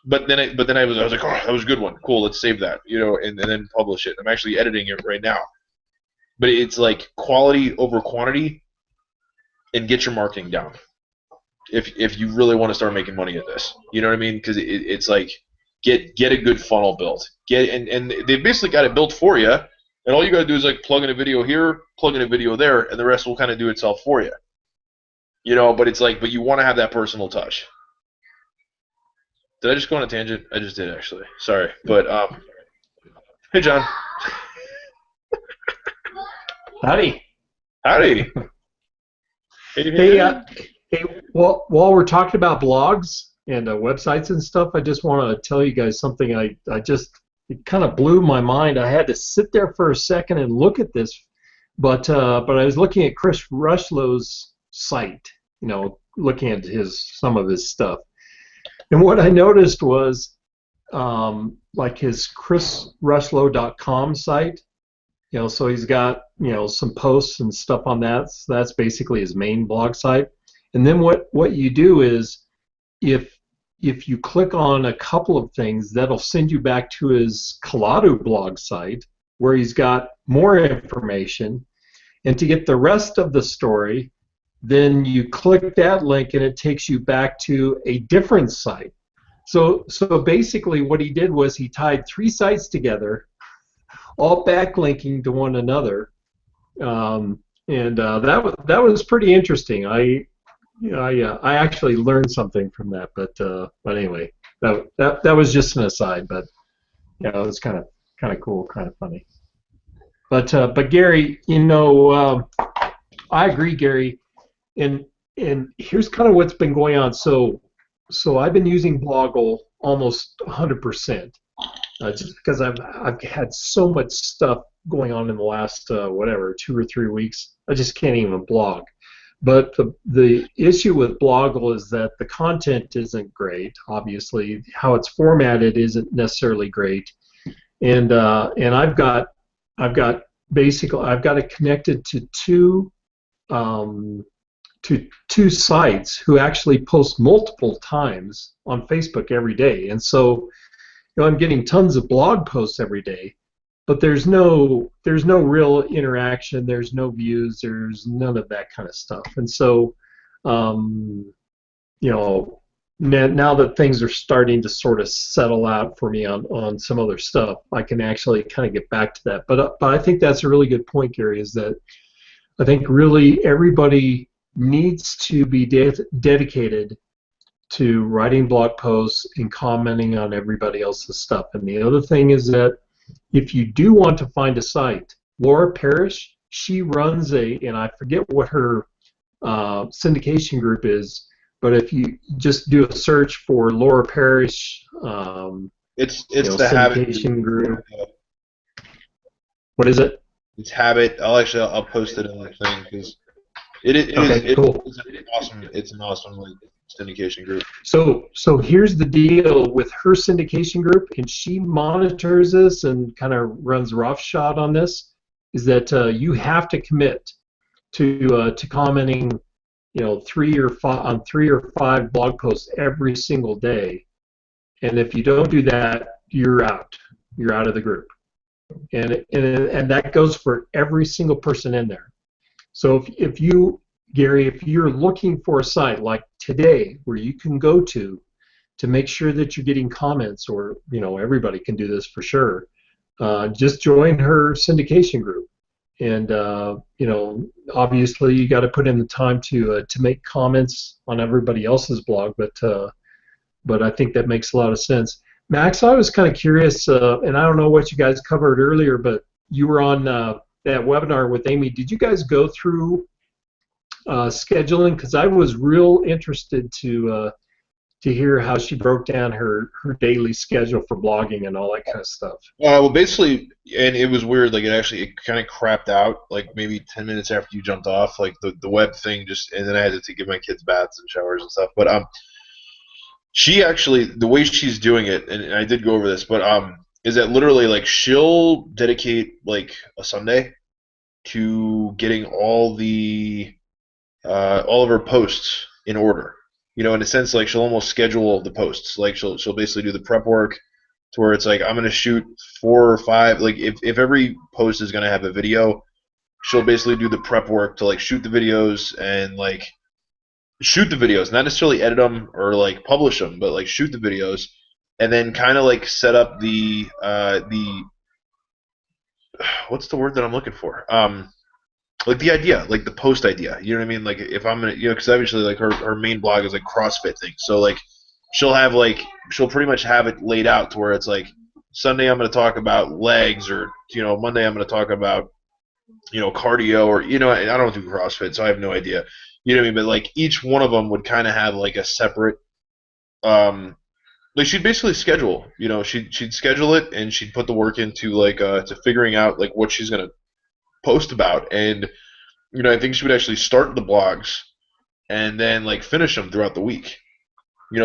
But then I was like, oh, that was a good one. Cool, let's save that. You know, and then publish it. I'm actually editing it right now. But it's like quality over quantity, and get your marketing down. If you really want to start making money at this, you know what I mean? Because it's like get a good funnel built. And they've basically got it built for you, and all you got to do is like plug in a video here, plug in a video there, and the rest will kind of do itself for you. You know, but it's like, but you want to have that personal touch. Did I just go on a tangent? I just did actually. Sorry, but hey John. Howdy. Howdy. Hey, well, while we're talking about blogs and websites and stuff, I just want to tell you guys something. It kind of blew my mind. I had to sit there for a second and look at this, but I was looking at Chris Rushlow's site, you know, looking at some of his stuff, and what I noticed was like his chrisrushlow.com site. You know, so he's got, you know, some posts and stuff on that. So that's basically his main blog site. And then what you do is, if you click on a couple of things, that'll send you back to his Collado blog site, where he's got more information. And to get the rest of the story, then you click that link, and it takes you back to a different site. So basically, what he did was he tied 3 sites together, all backlinking to one another, and that was pretty interesting. I actually learned something from that, but anyway, that was just an aside. But yeah, it was kind of cool, kind of funny. But Gary, you know, I agree, Gary, and here's kind of what's been going on. So I've been using Bloggle almost 100%. Just because I've had so much stuff going on in the last 2 or 3 weeks, I just can't even blog. But the issue with Bloggle is that the content isn't great. Obviously, how it's formatted isn't necessarily great, and I've got it connected to two sites who actually post multiple times on Facebook every day, and so. You know, I'm getting tons of blog posts every day, but there's no real interaction. There's no views. There's none of that kind of stuff. And so, you know, now that things are starting to sort of settle out for me on some other stuff, I can actually kind of get back to that. But I think that's a really good point, Gary. Is that I think really everybody needs to be dedicated to writing blog posts and commenting on everybody else's stuff. And the other thing is that if you do want to find a site, Laura Parrish, she runs and I forget what her syndication group is, but if you just do a search for Laura Parrish, it's you know, the syndication Habit group. What is it? It's Habit. I'll post it in the thing because Cool. It's an awesome like syndication group. So here's the deal with her syndication group, and she monitors this and kind of runs roughshod on this, is that you have to commit to commenting, you know, 3 or 5 blog posts every single day, and if you don't do that, you're out of the group, and that goes for every single person in there. So if you, Gary, if you're looking for a site like today where you can go to make sure that you're getting comments, or, you know, everybody can do this for sure, just join her syndication group. and obviously you got to put in the time to make comments on everybody else's blog, but I think that makes a lot of sense. Max, I was kind of curious, and I don't know what you guys covered earlier, but you were on that webinar with Amy. Did you guys go through scheduling? Because I was real interested to hear how she broke down her daily schedule for blogging and all that kind of stuff. Well, basically, and it was weird. Like it kind of crapped out. Like maybe 10 minutes after you jumped off. Like the web thing just, and then I had to give my kids baths and showers and stuff. But she actually, the way she's doing it, and I did go over this, but is that literally like she'll dedicate like a Sunday to getting all of her posts in order. In a sense, like she'll almost schedule the posts. Like she'll basically do the prep work to where it's like I'm gonna shoot 4 or 5. Like if every post is gonna have a video, she'll basically do the prep work to like shoot the videos and like shoot the videos, not necessarily edit them or like publish them, but like shoot the videos, and then kind of like set up the what's the word that I'm looking for? Like the idea, like the post idea. You know what I mean? Like if I'm gonna, because obviously like her main blog is like CrossFit things. So like she'll pretty much have it laid out to where it's like Sunday I'm gonna talk about legs, or Monday I'm gonna talk about cardio, or I don't do CrossFit, so I have no idea. You know what I mean? But like each one of them would kind of have like a separate, like she'd basically schedule. She'd schedule it, and she'd put the work into like to figuring out like what she's gonna post about. And I think she would actually start the blogs and then like finish them throughout the week.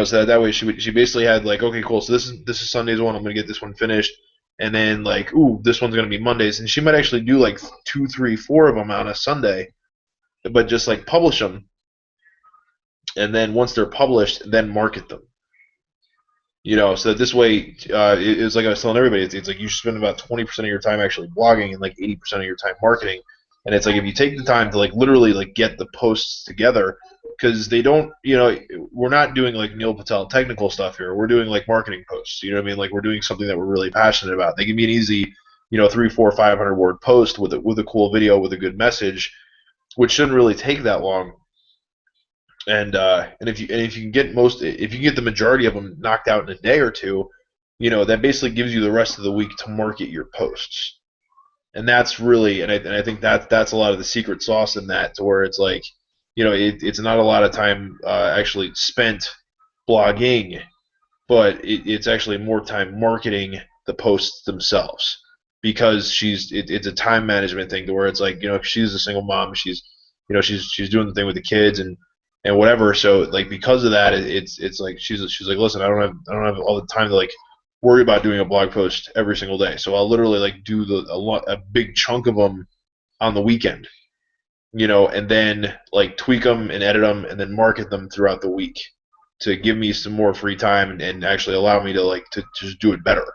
So that way she basically had like, okay, cool, so this is Sunday's one, I'm gonna get this one finished, and then like, ooh, this one's gonna be Mondays, and she might actually do like 2, 3, 4 of them on a Sunday, but just like publish them, and then once they're published, then market them. So that this way, it's like I was telling everybody, it's like you should spend about 20% of your time actually blogging and like 80% of your time marketing. And it's like if you take the time to like literally like get the posts together, because they don't, we're not doing like Neil Patel technical stuff here. We're doing like marketing posts. You know what I mean? Like we're doing something that we're really passionate about. They can be an easy, 3, 4, 500 word post with a cool video with a good message, which shouldn't really take that long. And if you can get the majority of them knocked out in a day or two, that basically gives you the rest of the week to market your posts. And that's really, and I think that's a lot of the secret sauce in that, to where it's like, it's not a lot of time actually spent blogging, but it's actually more time marketing the posts themselves, because it's a time management thing, to where it's like, she's a single mom, she's doing the thing with the kids and whatever. So like because of that, it's like she's like, listen, I don't have all the time to like worry about doing a blog post every single day. So I'll literally like do a big chunk of them on the weekend, and then like tweak them and edit them and then market them throughout the week to give me some more free time and actually allow me to like to just do it better,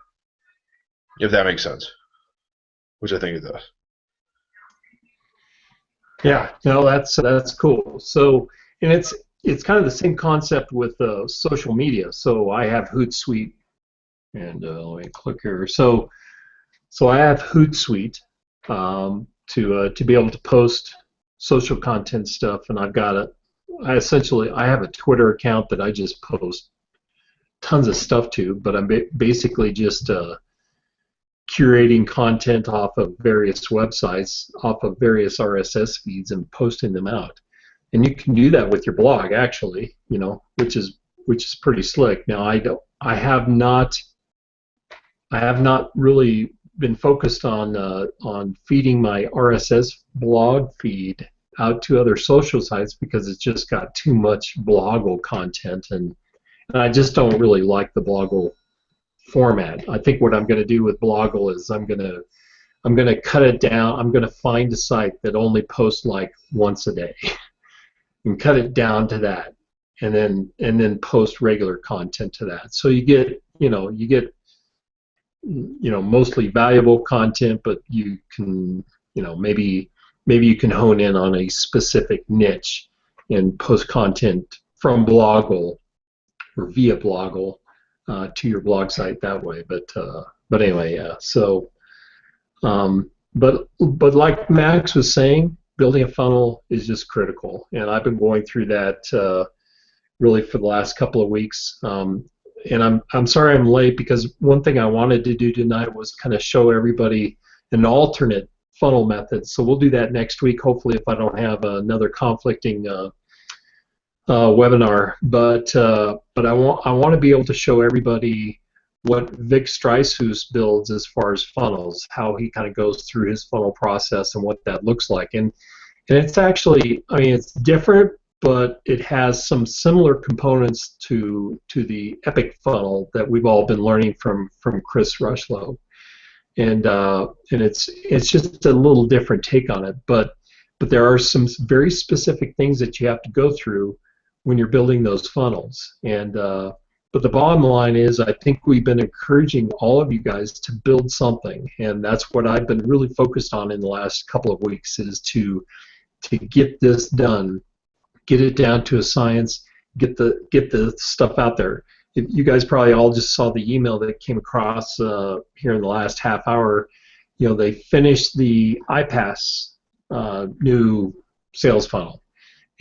if that makes sense, which I think it does. Yeah, no, that's cool. So, and it's kind of the same concept with social media. So I have Hootsuite, and let me click here. So I have Hootsuite to be able to post social content stuff, and I have a Twitter account that I just post tons of stuff to, but I'm basically just curating content off of various websites, off of various RSS feeds, and posting them out. And you can do that with your blog, actually, which is pretty slick. Now, I have not really been focused on feeding my RSS blog feed out to other social sites, because it's just got too much Bloggle content, and I just don't really like the Bloggle format. I think what I'm going to do with Bloggle is I'm going to cut it down. I'm going to find a site that only posts like once a day and cut it down to that, and then post regular content to that. So you get mostly valuable content, but you can maybe you can hone in on a specific niche and post content from Bloggle or via Bloggle to your blog site that way. But anyway, yeah. So but like Max was saying, building a funnel is just critical, and I've been going through that really for the last couple of weeks. And I'm sorry I'm late, because one thing I wanted to do tonight was kind of show everybody an alternate funnel method. So we'll do that next week, hopefully, if I don't have another conflicting webinar. But I want to be able to show everybody what Vic Streishus builds as far as funnels, how he kind of goes through his funnel process and what that looks like. And it's actually, I mean, it's different, but it has some similar components to the Epic funnel that we've all been learning from Chris Rushlow. And it's just a little different take on it, but there are some very specific things that you have to go through when you're building those funnels. And but the bottom line is, I think we've been encouraging all of you guys to build something, and that's what I've been really focused on in the last couple of weeks, is to get this done, get it down to a science, get the stuff out there. You guys probably all just saw the email that came across here in the last half hour. You know, they finished the iPass new sales funnel.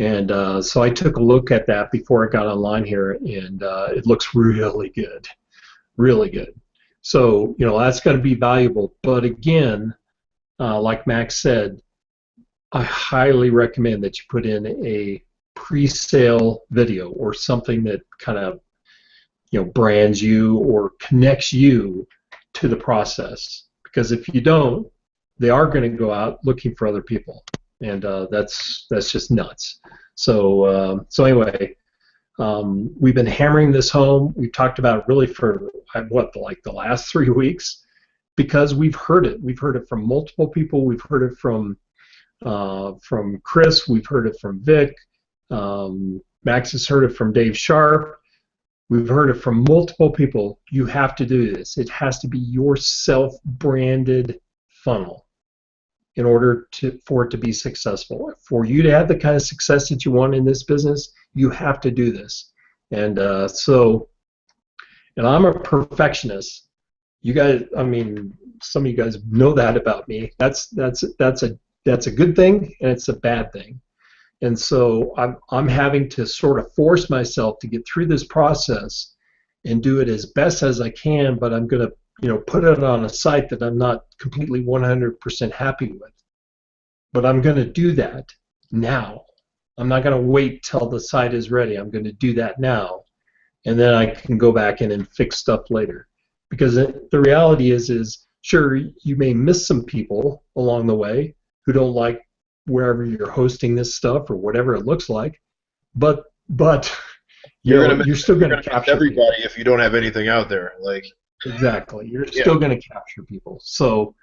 And so I took a look at that before I got online here, and it looks really good, really good. So, you know, that's going to be valuable. But again, like Max said, I highly recommend that you put in a pre-sale video or something that kind of, you know, brands you or connects you to the process. Because if you don't, they are going to go out looking for other people. And that's just nuts. So anyway, we've been hammering this home. We've talked about it really for like the last 3 weeks, because we've heard it. We've heard it from multiple people. We've heard it from Chris. We've heard it from Vic. Max has heard it from Dave Sharp. We've heard it from multiple people. You have to do this. It has to be your self-branded funnel in order for it to be successful. For you to have the kind of success that you want in this business, you have to do this. And and I'm a perfectionist. You guys, I mean, some of you guys know that about me. That's a good thing, and it's a bad thing. And so I'm having to sort of force myself to get through this process and do it as best as I can, but I'm going to, you know, put it on a site that I'm not completely 100% happy with. But I'm going to do that now. I'm not going to wait till the site is ready. I'm going to do that now, and then I can go back in and fix stuff later. Because the reality is sure, you may miss some people along the way who don't like wherever you're hosting this stuff or whatever it looks like, but you're still going to capture everybody if you don't have anything out there. Like, exactly, you're still going to capture people. So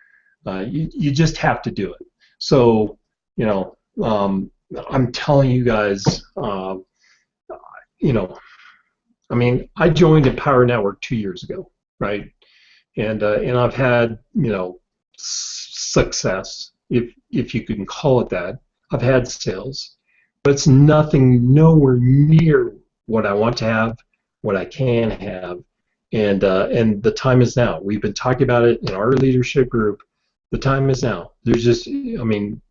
you just have to do it. So, you know, I'm telling you guys, you know, I mean, I joined Empower Network 2 years ago, right? And I've had, you know, success, if you can call it that. I've had sales, but it's nowhere near what I want to have, what I can have, and the time is now. We've been talking about it in our leadership group. The time is now. There's just, I mean,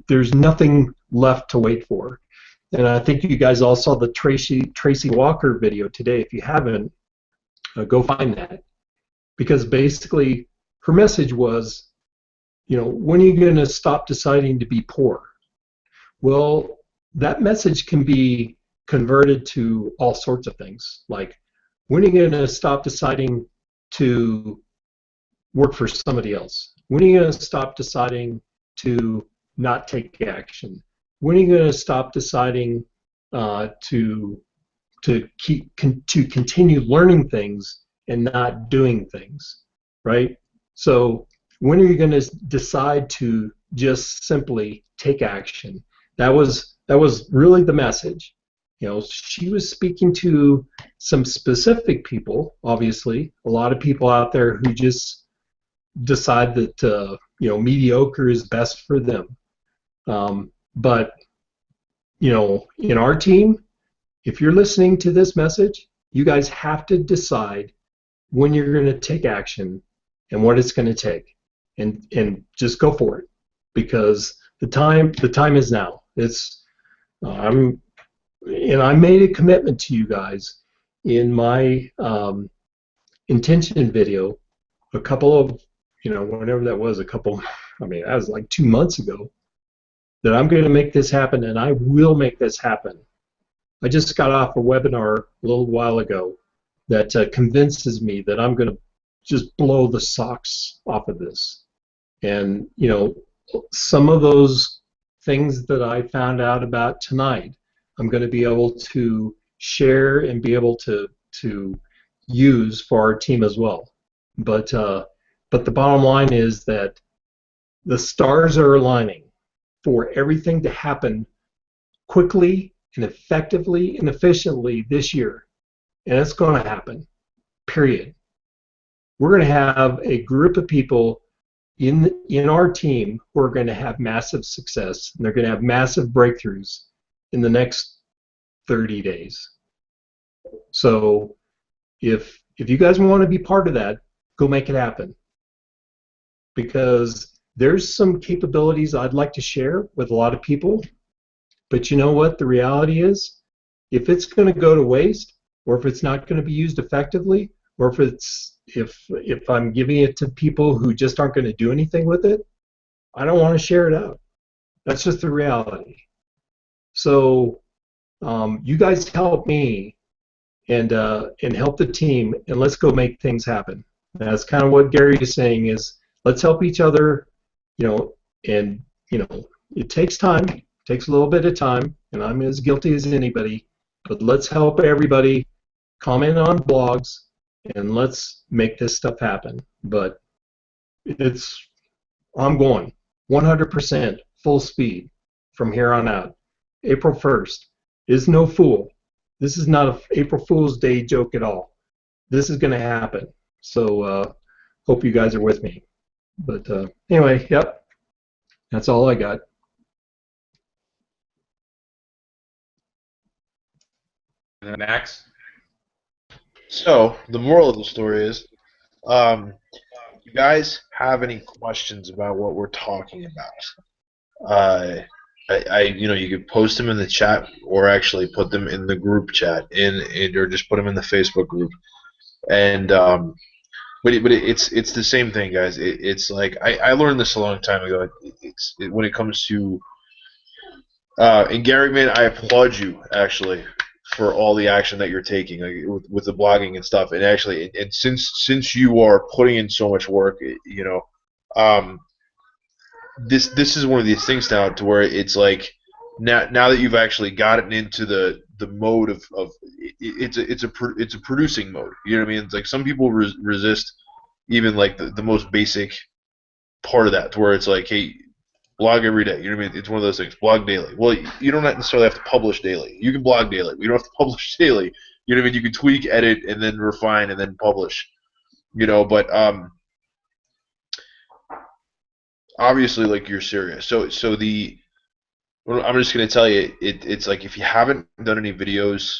there's nothing left to wait for. And I think you guys all saw the Tracy Walker video today. If you haven't, go find that. Because basically, her message was, you know, when are you going to stop deciding to be poor? Well, that message can be converted to all sorts of things. Like, when are you going to stop deciding to work for somebody else? When are you going to stop deciding to not take action? When are you going to stop deciding to continue learning things and not doing things, right? So when are you going to decide to just simply take action? That was really the message. You know, she was speaking to some specific people. Obviously, a lot of people out there who just decide that you know, mediocre is best for them. But you know, in our team, if you're listening to this message, you guys have to decide when you're going to take action and what it's going to take. and just go for it, because the time is now. I made a commitment to you guys in my intention video a couple of, whenever that was, that was like 2 months ago, that I'm going to make this happen, and I will make this happen. I just got off a webinar a little while ago that convinces me that I'm going to just blow the socks off of this. And, some of those things that I found out about tonight, I'm going to be able to share and be able to use for our team as well. But the bottom line is that the stars are aligning for everything to happen quickly and effectively and efficiently this year. And it's going to happen, period. We're going to have a group of people in our team who are going to have massive success, and they're going to have massive breakthroughs in the next 30 days. So if you guys want to be part of that, go make it happen. Because there's some capabilities I'd like to share with a lot of people, but you know what the reality is? If it's going to go to waste, or if it's not going to be used effectively, or if I'm giving it to people who just aren't going to do anything with it, I don't want to share it out. That's just the reality. So you guys help me and help the team, and let's go make things happen. That's kind of what Gary is saying, is let's help each other, and it takes time. It takes a little bit of time, and I'm as guilty as anybody, but let's help everybody comment on blogs, and let's make this stuff happen. But I'm going 100% full speed from here on out. April 1st is no fool. This is not an April Fool's Day joke at all. This is going to happen. So hope you guys are with me. But anyway, yep, that's all I got. Max? So the moral of the story is, you guys have any questions about what we're talking about? You could post them in the chat, or actually put them in the group chat, or just put them in the Facebook group. And but it's the same thing, guys. It's like I learned this a long time ago. When it comes to and Gary, man, I applaud you actually for all the action that you're taking, like, with the blogging and stuff. And actually, and since you are putting in so much work, this is one of these things now to where it's like now that you've actually gotten into the mode of it's a producing mode. You know what I mean? It's like some people resist even like the most basic part of that, to where it's like, hey, blog every day. You know what I mean? It's one of those things. Blog daily. Well, you don't necessarily have to publish daily. You can blog daily. You don't have to publish daily. You know what I mean? You can tweak, edit, and then refine, and then publish. But obviously, like, you're serious. So I'm just gonna tell you, it's like, if you haven't done any videos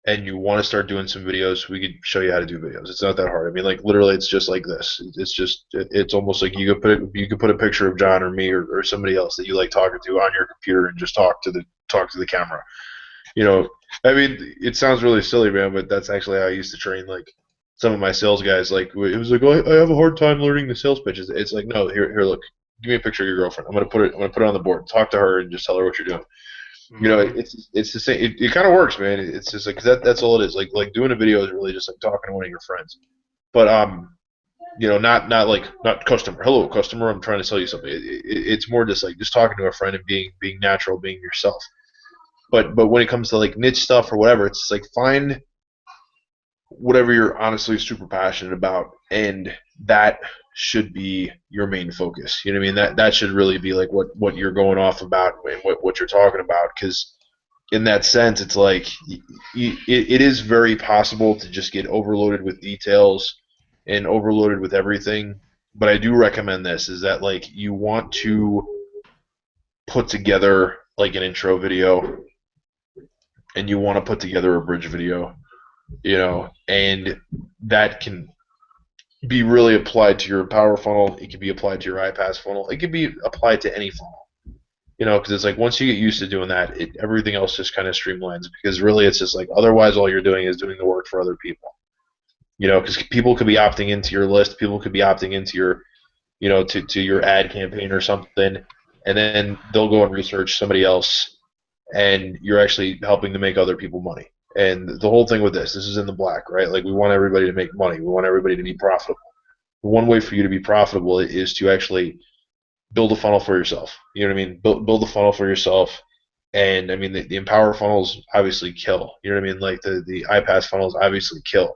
and you want to start doing some videos, we could show you how to do videos. It's not that hard. I mean, like, literally, it's just like this. It's almost like you could put a picture of John or me or somebody else that you like talking to on your computer, and just talk to the camera. I mean, it sounds really silly, man, but that's actually how I used to train, like, some of my sales guys. Like, it was like, oh, I have a hard time learning the sales pitches. It's like, no, here, look, give me a picture of your girlfriend. I'm gonna put it on the board. Talk to her and just tell her what you're doing. It's the same. It kind of works, man. It's just like that's all it is. Like doing a video is really just like talking to one of your friends. But not customer. Hello, customer. I'm trying to sell you something. It's more just like just talking to a friend and being natural, being yourself. But when it comes to like niche stuff or whatever, it's like, find whatever you're honestly super passionate about, and that should be your main focus. You know what I mean? That should really be like what you're going off about and what you're talking about, because in that sense, it's like it is very possible to just get overloaded with details and overloaded with everything. But I do recommend this, is that, like, you want to put together like an intro video, and you want to put together a bridge video, and that can be really applied to your Power funnel. It can be applied to your iPass funnel. It can be applied to any funnel. Because it's like once you get used to doing that, everything else just kind of streamlines because really it's just like otherwise all you're doing is doing the work for other people. Because people could be opting into your list, people could be opting into your, to your ad campaign or something, and then they'll go and research somebody else, and you're actually helping to make other people money. And the whole thing with this is in the black, right? Like we want everybody to make money. We want everybody to be profitable. One way for you to be profitable is to actually build a funnel for yourself. You know what I mean? Build a funnel for yourself. And I mean, the Empower funnels obviously kill. You know what I mean? Like the iPass funnels obviously kill.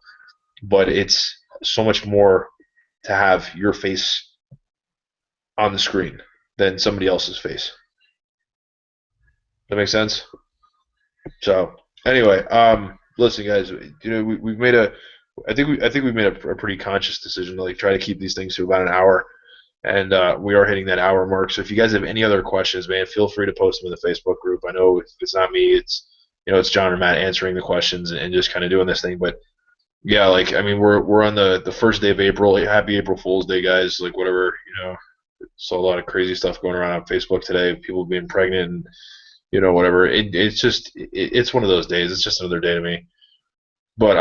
But it's so much more to have your face on the screen than somebody else's face. That makes sense? So anyway, listen, guys. We've made I think we've made a pretty conscious decision to like try to keep these things to about an hour. And we are hitting that hour mark. So if you guys have any other questions, man, feel free to post them in the Facebook group. I know if it's not me, it's John or Matt answering the questions and just kind of doing this thing. But yeah, like I mean, we're on the first day of April. Happy April Fool's Day, guys. Like whatever, saw a lot of crazy stuff going around on Facebook today. People being pregnant, and whatever. It's one of those days. It's just another day to me. But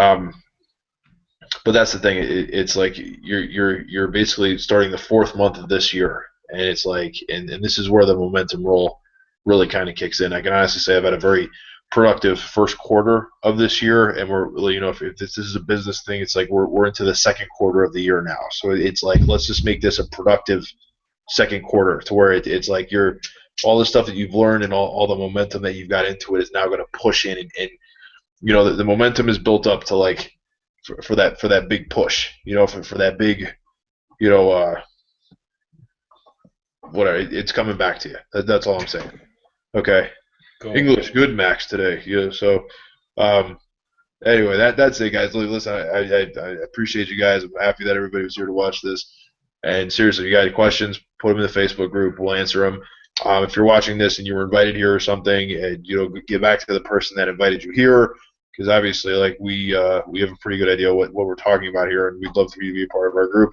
that's the thing. It's like you're basically starting the fourth month of this year, and it's like, and this is where the momentum roll really kind of kicks in. I can honestly say I've had a very productive first quarter of this year, and we're really, if this is a business thing, it's like we're into the second quarter of the year now. So it's like let's just make this a productive second quarter to where it's like all the stuff that you've learned and all the momentum that you've got into it is now going to push in, and the momentum is built up to like. For that big push, for that big, whatever, it's coming back to you. That's all I'm saying. Okay. Cool. English good, Max, today. So, anyway, that's it, guys. Listen, I appreciate you guys. I'm happy that everybody was here to watch this. And seriously, if you got any questions, put them in the Facebook group. We'll answer them. If you're watching this and you were invited here or something, and get back to the person that invited you here. Because obviously, like we have a pretty good idea what we're talking about here, and we'd love for you to be a part of our group.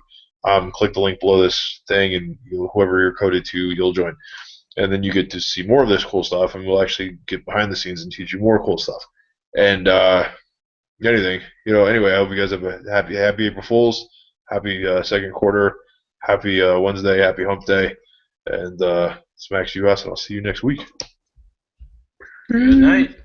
Click the link below this thing, and whoever you're coded to, you'll join, and then you get to see more of this cool stuff, and we'll actually get behind the scenes and teach you more cool stuff. And anything, Anyway, I hope you guys have a happy April Fools, happy second quarter, happy Wednesday, happy Hump Day, and it's Max US, and I'll see you next week. Good night.